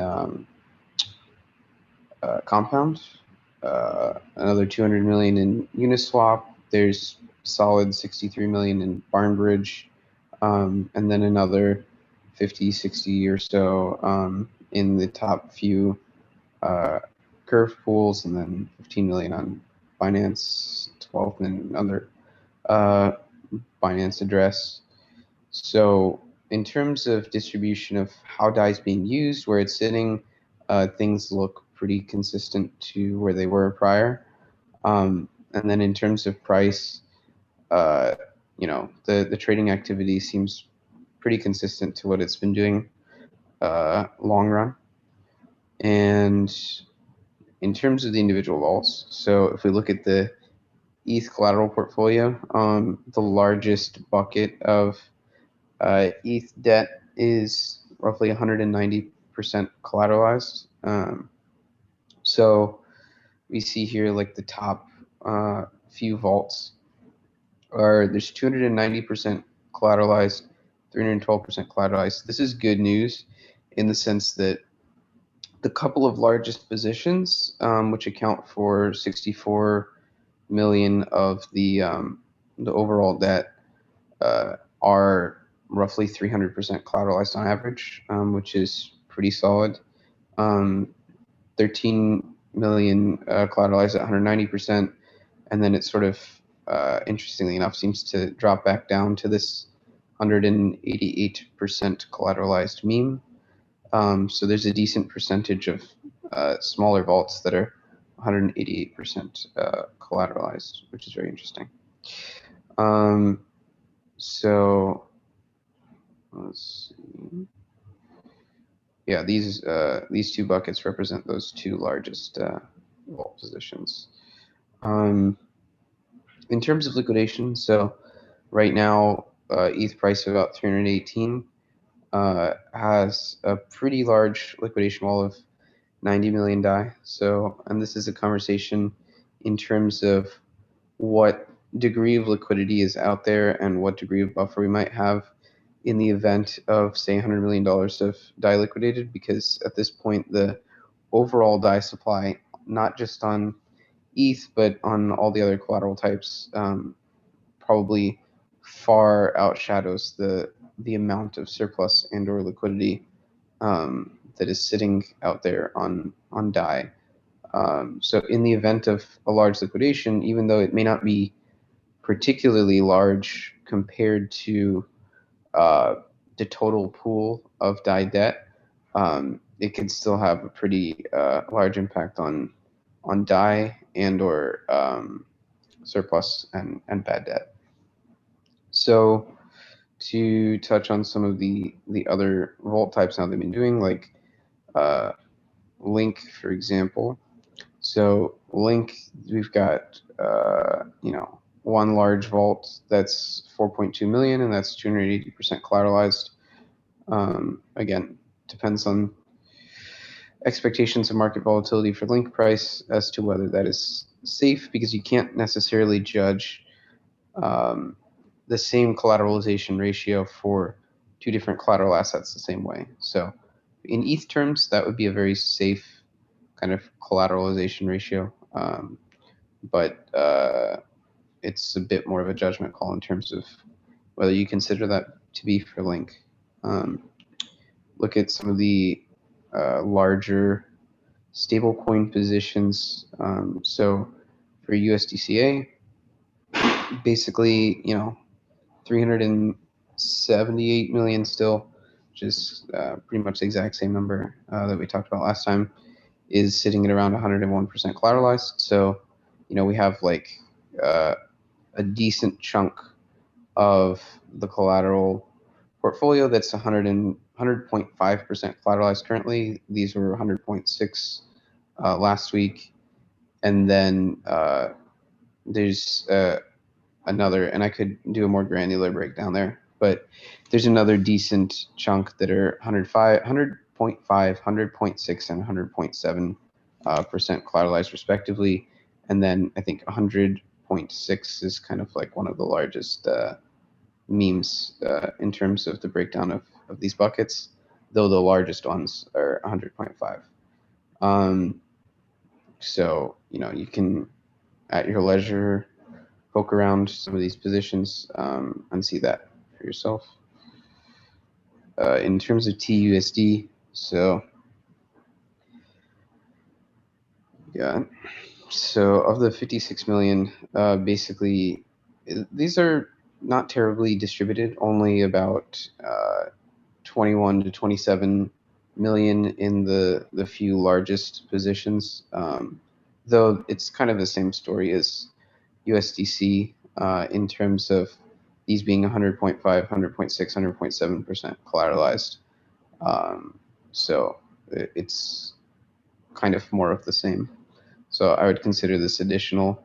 Compound, another 200 million in Uniswap. There's solid 63 million in Barnbridge, and then another 50, 60 or so in the top few curve pools, and then 15 million on Binance, 12 million on other Binance address. So in terms of distribution of how DAI is being used, where it's sitting, things look pretty consistent to where they were prior. And then in terms of price, you know, the trading activity seems pretty consistent to what it's been doing long run. And in terms of the individual vaults, so if we look at the ETH collateral portfolio, the largest bucket of ETH debt is roughly 190% collateralized. So we see here like the top few vaults are, there's 290% collateralized, 312% collateralized. This is good news in the sense that the couple of largest positions, which account for 64 million of the overall debt, are roughly 300% collateralized on average, which is pretty solid. 13 million collateralized at 190%, and then it sort of, interestingly enough, seems to drop back down to this 188% collateralized meme. So there's a decent percentage of smaller vaults that are 188% collateralized, which is very interesting. So let's see. Yeah, these two buckets represent those two largest vault positions. In terms of liquidation, so right now ETH price of about 318 has a pretty large liquidation wall of 90 million DAI. So, and this is a conversation in terms of what degree of liquidity is out there and what degree of buffer we might have in the event of, say, $100 million of DAI liquidated, because at this point, the overall DAI supply, not just on ETH, but on all the other collateral types, probably far outshadows the amount of surplus and or liquidity that is sitting out there on DAI. So in the event of a large liquidation, even though it may not be particularly large compared to the total pool of DAI debt, it can still have a pretty large impact on DAI and or surplus and bad debt. So to touch on some of the other vault types now they've been doing, like Link, for example. So Link, we've got you know, one large vault that's 4.2 million, and that's 280% collateralized. Again, depends on expectations of market volatility for Link price as to whether that is safe, because you can't necessarily judge the same collateralization ratio for two different collateral assets the same way. So in ETH terms, that would be a very safe kind of collateralization ratio. But it's a bit more of a judgment call in terms of whether you consider that to be for Link. Look at some of the larger stablecoin positions. So for USDCA, basically, you know, 378 million still, which is pretty much the exact same number that we talked about last time, is sitting at around 101% collateralized. So, you know, we have like a decent chunk of the collateral portfolio that's 100.5% collateralized currently. These were 100.6 last week. And then there's another, and I could do a more granular breakdown there, but there's another decent chunk that are 100.5, 100.6, and 100.7% collateralized respectively. And then I think 100.6 is kind of like one of the largest memes in terms of the breakdown of these buckets, though the largest ones are 100.5. So, you know, you can, at your leisure, poke around some of these positions and see that for yourself. In terms of TUSD, so Yeah. So of the 56 million, basically, these are not terribly distributed. Only about 21 to 27 million in the few largest positions. Though it's kind of the same story as USDC in terms of these being 100.5, 100.6, 100.7% collateralized. So it's kind of more of the same. So I would consider this additional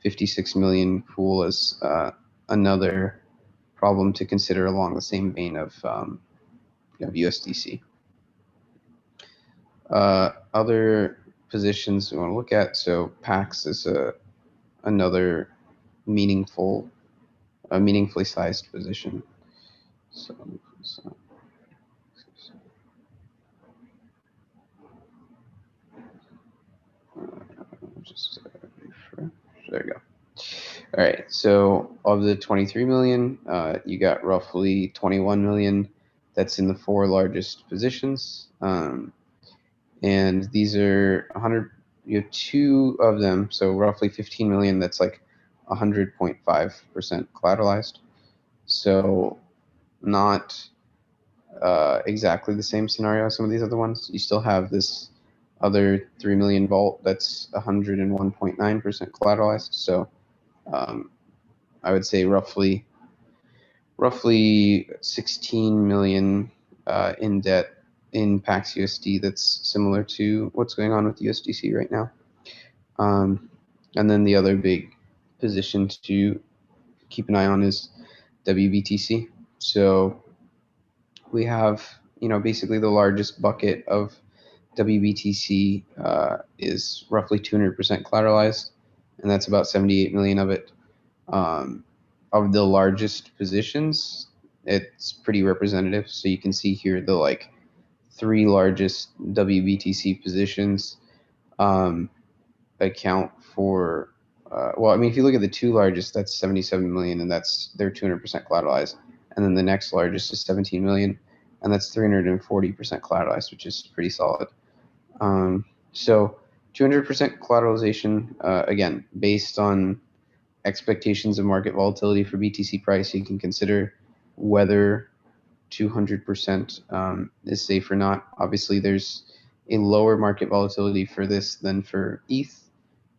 56 million pool as another problem to consider along the same vein of USDC. Other positions we want to look at. So PAX is another meaningfully sized position. So just refresh. There you go. All right. So of the 23 million, you got roughly 21 million that's in the 4 largest positions. And these are 100, you have 2 of them, so roughly 15 million, that's like 100.5% collateralized. So not exactly the same scenario as some of these other ones. You still have this other 3 million vault that's 101.9% collateralized. So I would say roughly 16 million in debt in PAX USD. That's similar to what's going on with USDC right now. And then the other big position to keep an eye on is WBTC. So we have, basically the largest bucket of WBTC is roughly 200% collateralized, and that's about 78 million of it. Of the largest positions, it's pretty representative. So you can see here the 3 largest WBTC positions account for, if you look at the 2 largest, that's 77 million, and they're 200% collateralized. And then the next largest is 17 million, and that's 340% collateralized, which is pretty solid. So 200% collateralization, again, based on expectations of market volatility for BTC price, you can consider whether 200% is safe or not. Obviously, there's a lower market volatility for this than for ETH,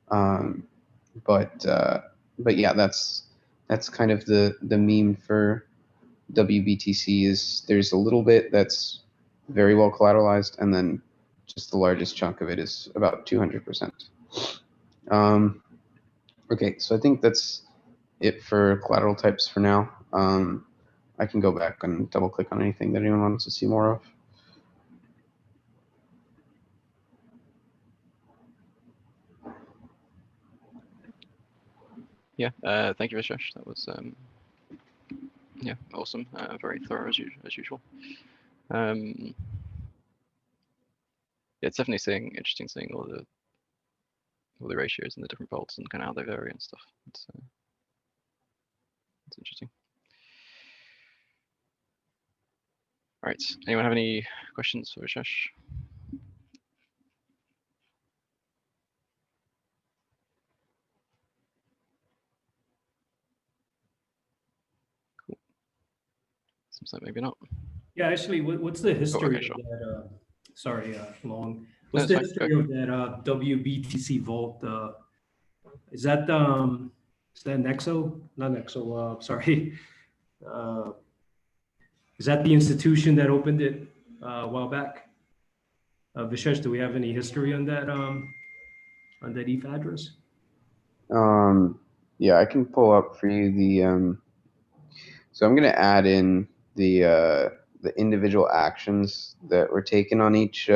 but yeah, that's kind of the meme for WBTC is there's a little bit that's very well collateralized, and then just the largest chunk of it is about 200%. Okay, so I think that's it for collateral types for now. I can go back and double click on anything that anyone wants to see more of. Yeah, thank you, Vishesh. That was yeah, awesome. Very thorough as usual. Yeah, it's definitely interesting seeing all the ratios and the different vaults and kind of how they vary and stuff. It's interesting. All right, anyone have any questions for Vishesh? Cool. Seems like maybe not. Yeah, actually, what's the history sure. of that? Sorry, Long. What's the history of that WBTC vault? Is that Nexo? Not Nexo. Sorry. Is that the institution that opened it a while back? Vishesh, do we have any history on that ETH address? Yeah, I can pull up for you the. So I'm going to add in the individual actions that were taken on each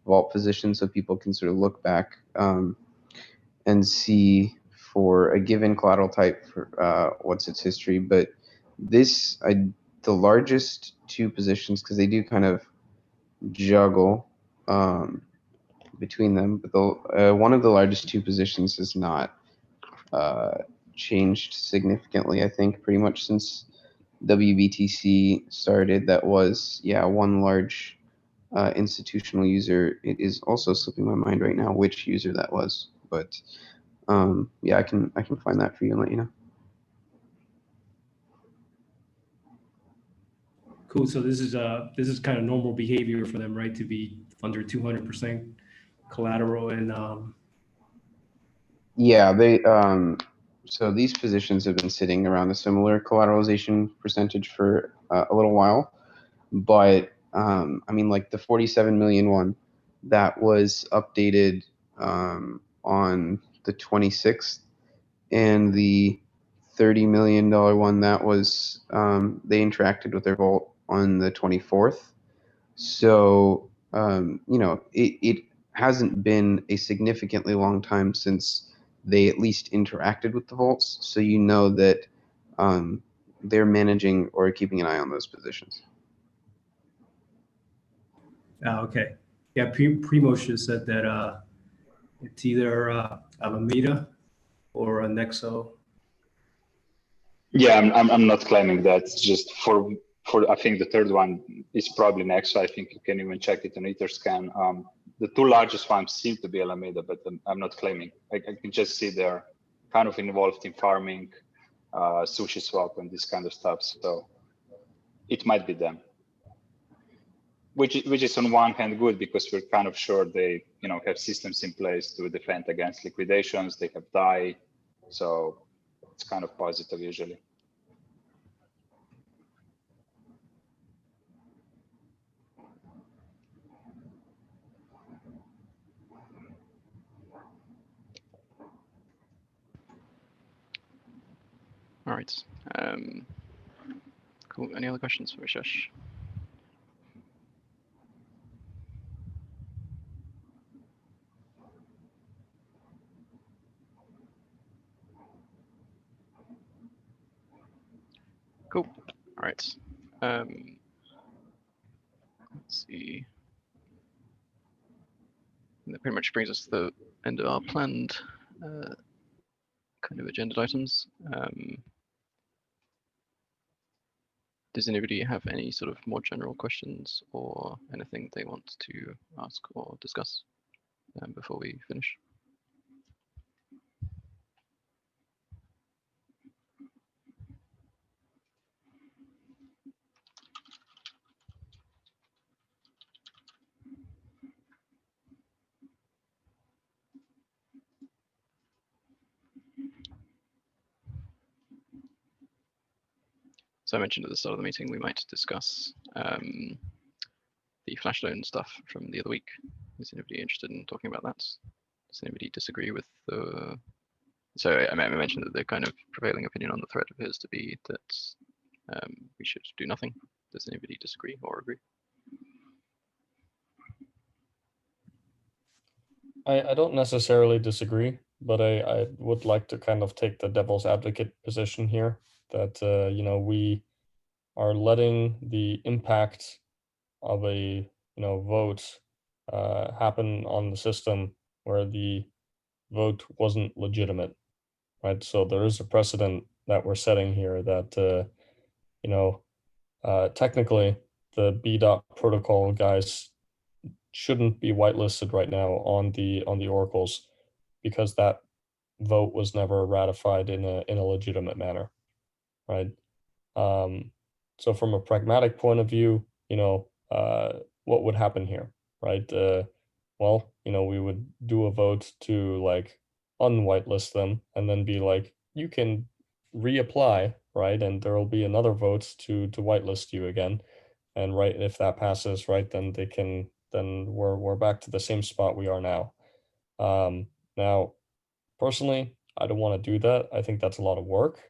vault position, so people can sort of look back and see for a given collateral type for what's its history. But the largest 2 positions, because they do kind of juggle between them, but one of the largest 2 positions has not changed significantly, I think, pretty much since WBTC started. That was, yeah, one large institutional user. It is also slipping my mind right now which user that was, but yeah, I can find that for you and let you know. Cool. So this is kind of normal behavior for them, right? To be under 200% collateral and yeah, they so these positions have been sitting around a similar collateralization percentage for a little while, but I mean, like the 47 million one that was updated on the 26th, and the $30 million one that was they interacted with their vault on the 24th. So you know, it hasn't been a significantly long time since they at least interacted with the vaults, so you know that they're managing or keeping an eye on those positions. okay. Yeah, Primoz just said that it's either Alameda or a Nexo. Yeah, I'm not claiming that. It's just for I think the third one is probably Nexo. I think you can even check it on Etherscan. The two largest ones seem to be Alameda, but I'm not claiming. I can just see they're kind of involved in farming, sushi swap, and this kind of stuff. So it might be them. Which is on one hand good, because we're kind of sure they have systems in place to defend against liquidations. They have DAI, so it's kind of positive usually. All right. Cool. Any other questions for Vishesh? Cool. All right. Let's see. And that pretty much brings us to the end of our planned kind of agenda items. Does anybody have any sort of more general questions or anything they want to ask or discuss before we finish? So I mentioned at the start of the meeting, we might discuss the flash loan stuff from the other week. Is anybody interested in talking about that? Does anybody disagree with the... So I mentioned that the kind of prevailing opinion on the thread appears to be that we should do nothing. Does anybody disagree or agree? I don't necessarily disagree, but I would like to kind of take the devil's advocate position here that, you know, we are letting the impact of a, you know, vote happen on the system where the vote wasn't legitimate, right? So there is a precedent that we're setting here that, you know, technically the B.dot protocol guys shouldn't be whitelisted right now on the oracles because that vote was never ratified in a legitimate manner, right? So from a pragmatic point of view, you know, what would happen here, right? Well, you know, we would do a vote to like unwhitelist them and then be like, you can reapply, right? And there will be another vote to whitelist you again. And right, if that passes, right, then they can, then we're back to the same spot we are now. Now, personally, I don't want to do that. I think that's a lot of work.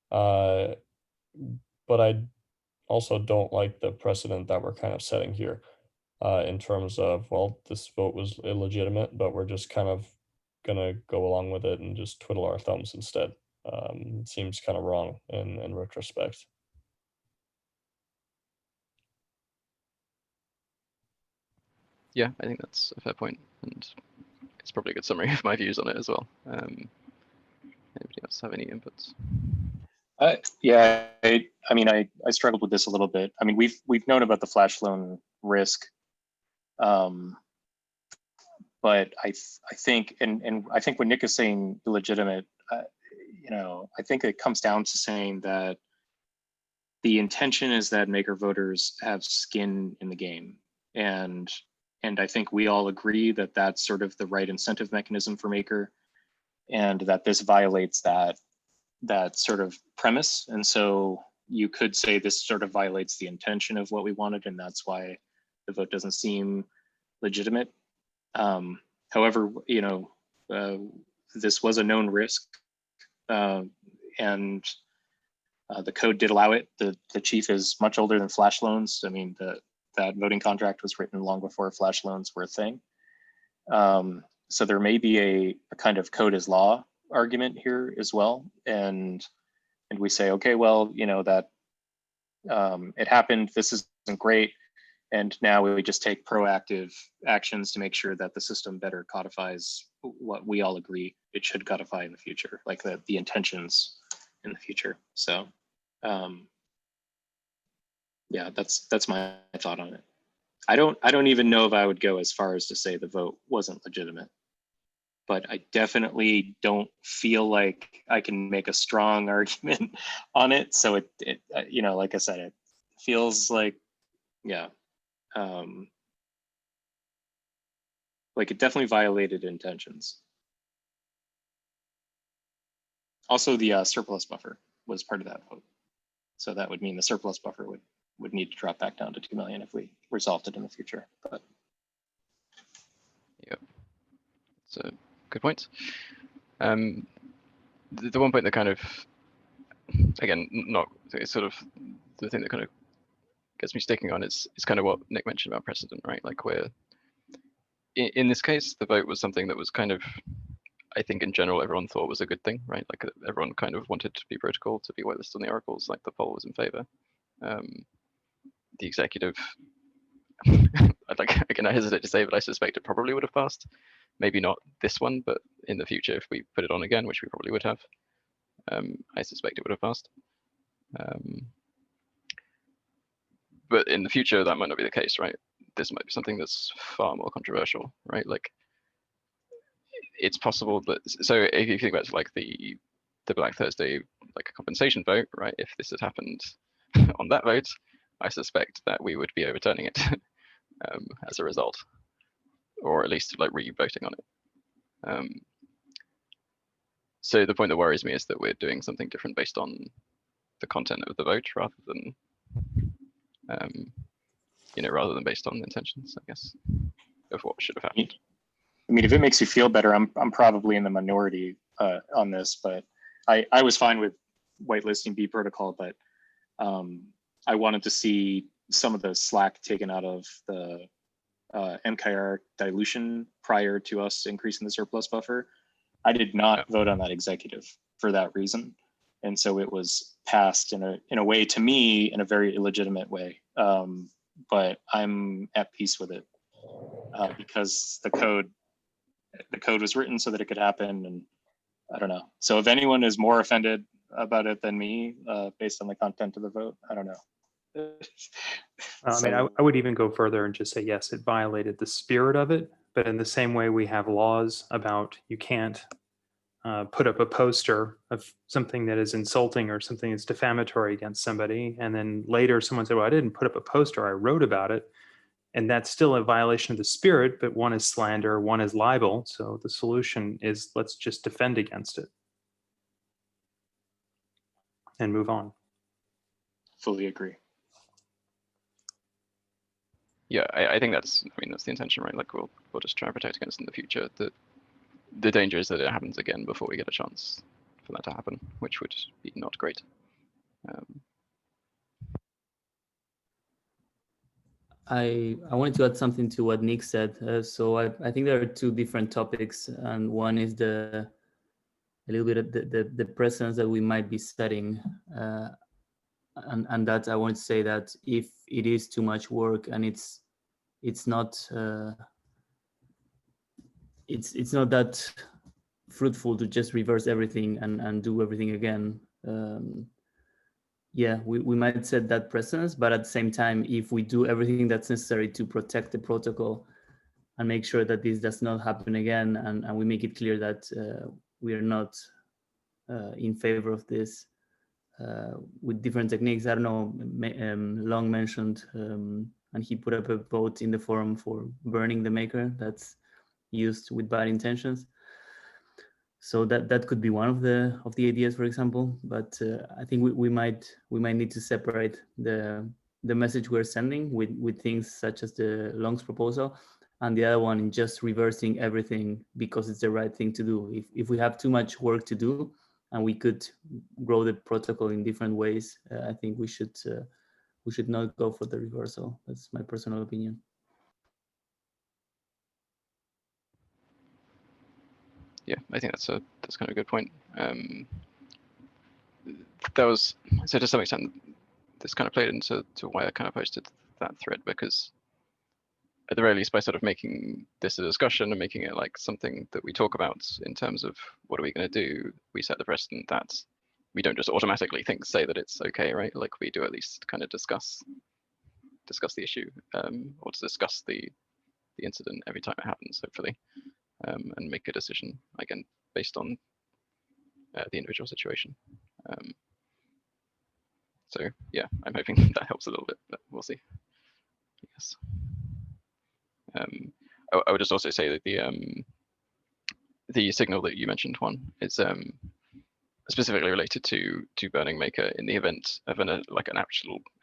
But I also don't like the precedent that we're kind of setting here in terms of, well, this vote was illegitimate, but we're just kind of gonna go along with it and just twiddle our thumbs instead. It seems kind of wrong in retrospect. Yeah, I think that's a fair point, and it's probably a good summary of my views on it as well. Anybody else have any inputs? Yeah, I mean, I struggled with this a little bit. I mean, we've known about the flash loan risk But I think, and I think when Nick is saying illegitimate, you know, I think it comes down to saying that the intention is that maker voters have skin in the game, and I think we all agree that that's sort of the right incentive mechanism for maker, and that this violates that sort of premise. And so you could say this sort of violates the intention of what we wanted, and that's why the vote doesn't seem legitimate. However, you know, this was a known risk, and the code did allow it. The chief is much older than flash loans. I mean, that voting contract was written long before flash loans were a thing. So there may be a kind of code is law argument here as well. And we say, okay, well, you know, that it happened, this isn't great. And now we just take proactive actions to make sure that the system better codifies what we all agree it should codify in the future, like the intentions in the future. So yeah, that's my thought on it. I don't even know if I would go as far as to say the vote wasn't legitimate, but I definitely don't feel like I can make a strong argument on it. So it you know, like I said, it feels like, yeah, like it definitely violated intentions. Also, the surplus buffer was part of that vote. So that would mean the surplus buffer would need to drop back down to 2 million if we resolved it in the future. But yeah, so good point. The one point that kind of, again, not it's sort of the thing that kind of gets me sticking on is kind of what Nick mentioned about precedent, right? Like where in this case, the vote was something that was kind of, I think in general, everyone thought was a good thing, right? Like everyone kind of wanted to be protocol, to be whitelisted on the oracles, like the poll was in favor. The executive, again, I hesitate to say, but I suspect it probably would have passed. Maybe not this one, but in the future, if we put it on again, which we probably would have, I suspect it would have passed. But in the future, that might not be the case, right? This might be something that's far more controversial, right? Like, it's possible that, so if you think about like the Black Thursday, like a compensation vote, right? If this had happened on that vote, I suspect that we would be overturning it as a result, or at least like re-voting on it. So the point that worries me is that we're doing something different based on the content of the vote rather than, you know, rather than based on the intentions, I guess, of what should have happened. I mean, if it makes you feel better, I'm probably in the minority on this, but I was fine with whitelisting B protocol, but I wanted to see some of the slack taken out of the MKR dilution prior to us increasing the surplus buffer. I did not vote on that executive for that reason. And so it was passed in a way, to me, in a very illegitimate way. But I'm at peace with it because the code was written so that it could happen. And I don't know. So if anyone is more offended about it than me, based on the content of the vote, I don't know. I mean, I would even go further and just say, yes, it violated the spirit of it. But in the same way we have laws about you can't put up a poster of something that is insulting or something that's defamatory against somebody. And then later someone said, well, I didn't put up a poster, I wrote about it. And that's still a violation of the spirit, but one is slander, one is libel. So the solution is let's just defend against it and move on. Fully agree. Yeah, I think that's, I mean, that's the intention, right? Like we'll just try and protect against it in the future. The danger is that it happens again before we get a chance for that to happen, which would be not great. I wanted to add something to what Nick said. So I think there are two different topics, and one is a little bit of the precedents that we might be setting, and that I want to say that if it is too much work and it's not that fruitful to just reverse everything and do everything again. Yeah, we might set that precedence, but at the same time, if we do everything that's necessary to protect the protocol and make sure that this does not happen again, and we make it clear that we are not in favor of this with different techniques. I don't know, Long mentioned, and he put up a vote in the forum for burning the maker that's used with bad intentions. So that could be one of the ideas, for example. But I think we might need to separate the message we're sending with things such as the Long's proposal, and the other one in just reversing everything because it's the right thing to do. If we have too much work to do and we could grow the protocol in different ways, I think we should not go for the reversal. That's my personal opinion. Yeah, I think that's kind of a good point. That was, so to some extent, this kind of played into why I kind of posted that thread, because at the very least, by sort of making this a discussion and making it like something that we talk about in terms of what are we going to do, we set the precedent that we don't just automatically say that it's okay, right? Like we do at least kind of discuss the issue, or to discuss the incident every time it happens, hopefully, and make a decision again based on the individual situation. So yeah, I'm hoping that helps a little bit, but we'll see. Yes. I would just also say that the signal that you mentioned, Juan, is specifically related to burning Maker in the event of an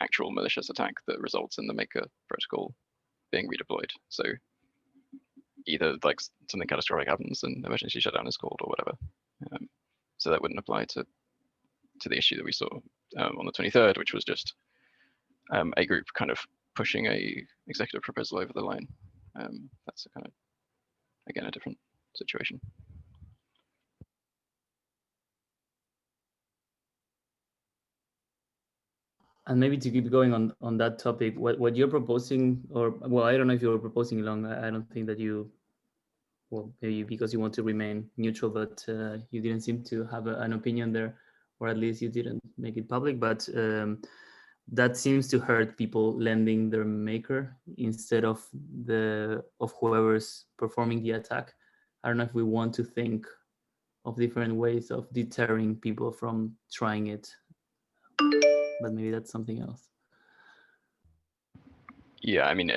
actual malicious attack that results in the Maker protocol being redeployed. So either like something catastrophic happens and emergency shutdown is called or whatever. So that wouldn't apply to the issue that we saw on the 23rd, which was just a group kind of pushing a executive proposal over the line. That's a kind of, again, a different situation. And maybe to keep going on that topic, what you're proposing, or well, I don't know if you're proposing along. I don't think that you, well, maybe because you want to remain neutral, but you didn't seem to have an opinion there, or at least you didn't make it public. But that seems to hurt people lending their Maker instead of whoever's performing the attack. I don't know if we want to think of different ways of deterring people from trying it, but maybe that's something else. Yeah, I mean,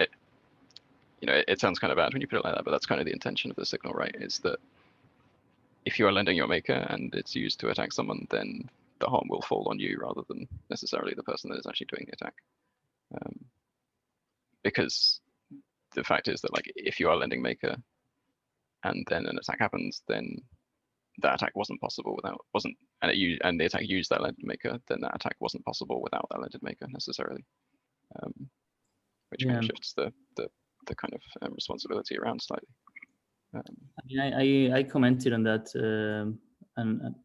it sounds kind of bad when you put it like that, but that's kind of the intention of the signal, right? Is that if you are lending your Maker and it's used to attack someone, then the harm will fall on you rather than necessarily the person that is actually doing the attack. Because the fact is that, like, if you are lending Maker and then an attack happens, then that attack wasn't possible and the attack used that lended Maker, then that attack wasn't possible without that lended Maker necessarily. Which kind of shifts the kind of responsibility around slightly. I mean, I commented on that, and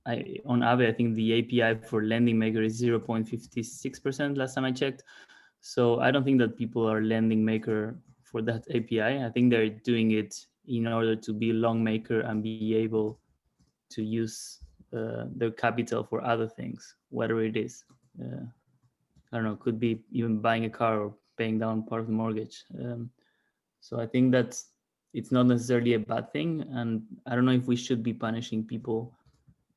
on Aave, I think the API for lending Maker is 0.56% last time I checked. So I don't think that people are lending Maker for that API. I think they're doing it in order to be long Maker and be able to use their capital for other things, whatever it is. I don't know, could be even buying a car or paying down part of the mortgage. So I think that it's not necessarily a bad thing. And I don't know if we should be punishing people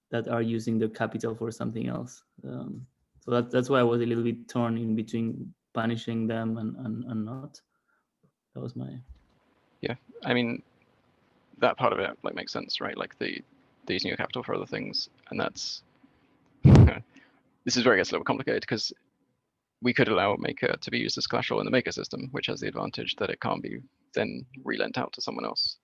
that are using their capital for something else. So that's why I was a little bit torn in between punishing them and not. That was my... Yeah, I mean, that part of it like makes sense, right? Like the using your capital for other things. And that's, this is where it gets a little complicated, because we could allow Maker to be used as collateral in the Maker system, which has the advantage that it can't be then relent out to someone else.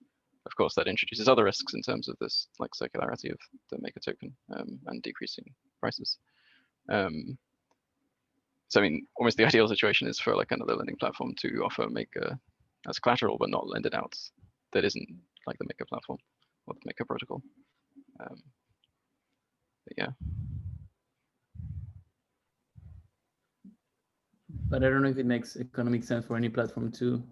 Of course, that introduces other risks in terms of this like circularity of the Maker token and decreasing prices. So I mean, almost the ideal situation is for like another lending platform to offer Maker as collateral, but not lend it out. That isn't like the Maker platform or the Maker protocol. But yeah. But I don't know if it makes economic sense for any platform to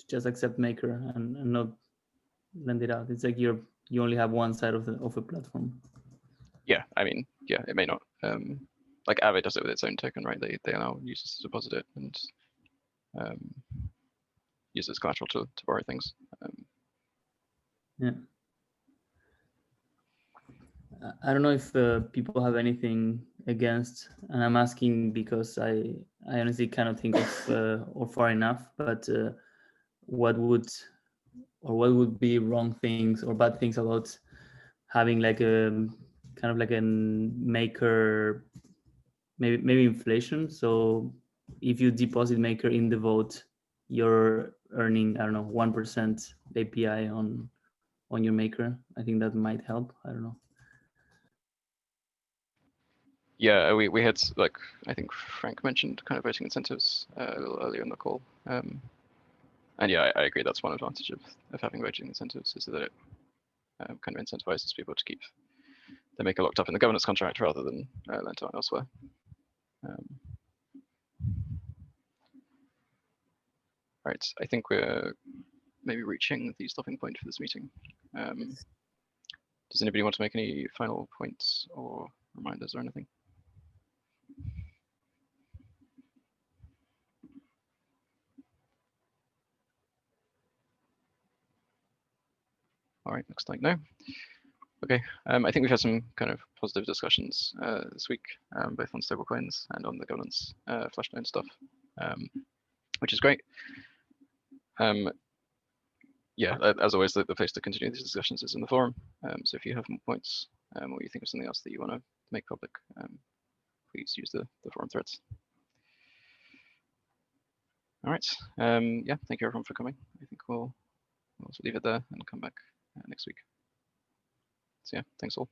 just accept Maker and not lend it out. It's like you only have one side of a platform. Yeah, I mean, yeah, it may not. Like Aave does it with its own token, right? They allow users to deposit it, and use it as collateral to borrow things. Yeah. I don't know if people have anything against, and I'm asking because I honestly cannot think of or far enough, but what would be wrong things or bad things about having like a kind of like a maker, maybe inflation. So if you deposit maker in the vote, you're earning, I don't know, 1% API on your maker. I think that might help. I don't know. Yeah, we had, like, I think Frank mentioned kind of voting incentives a little earlier in the call. And yeah, I agree that's one advantage of having voting incentives, is that it kind of incentivizes people to keep their maker locked up in the governance contract rather than lent out elsewhere. Right, I think we're maybe reaching the stopping point for this meeting. Does anybody want to make any final points or reminders or anything? All right, looks like no. Okay, I think we've had some kind of positive discussions this week, both on stablecoins and on the governance Flashstone stuff, which is great. Yeah, as always, the place to continue these discussions is in the forum. So if you have more points or you think of something else that you want to make public, please use the forum threads. All right, yeah, thank you everyone for coming. I think we'll also leave it there and come back next week. So yeah, thanks all.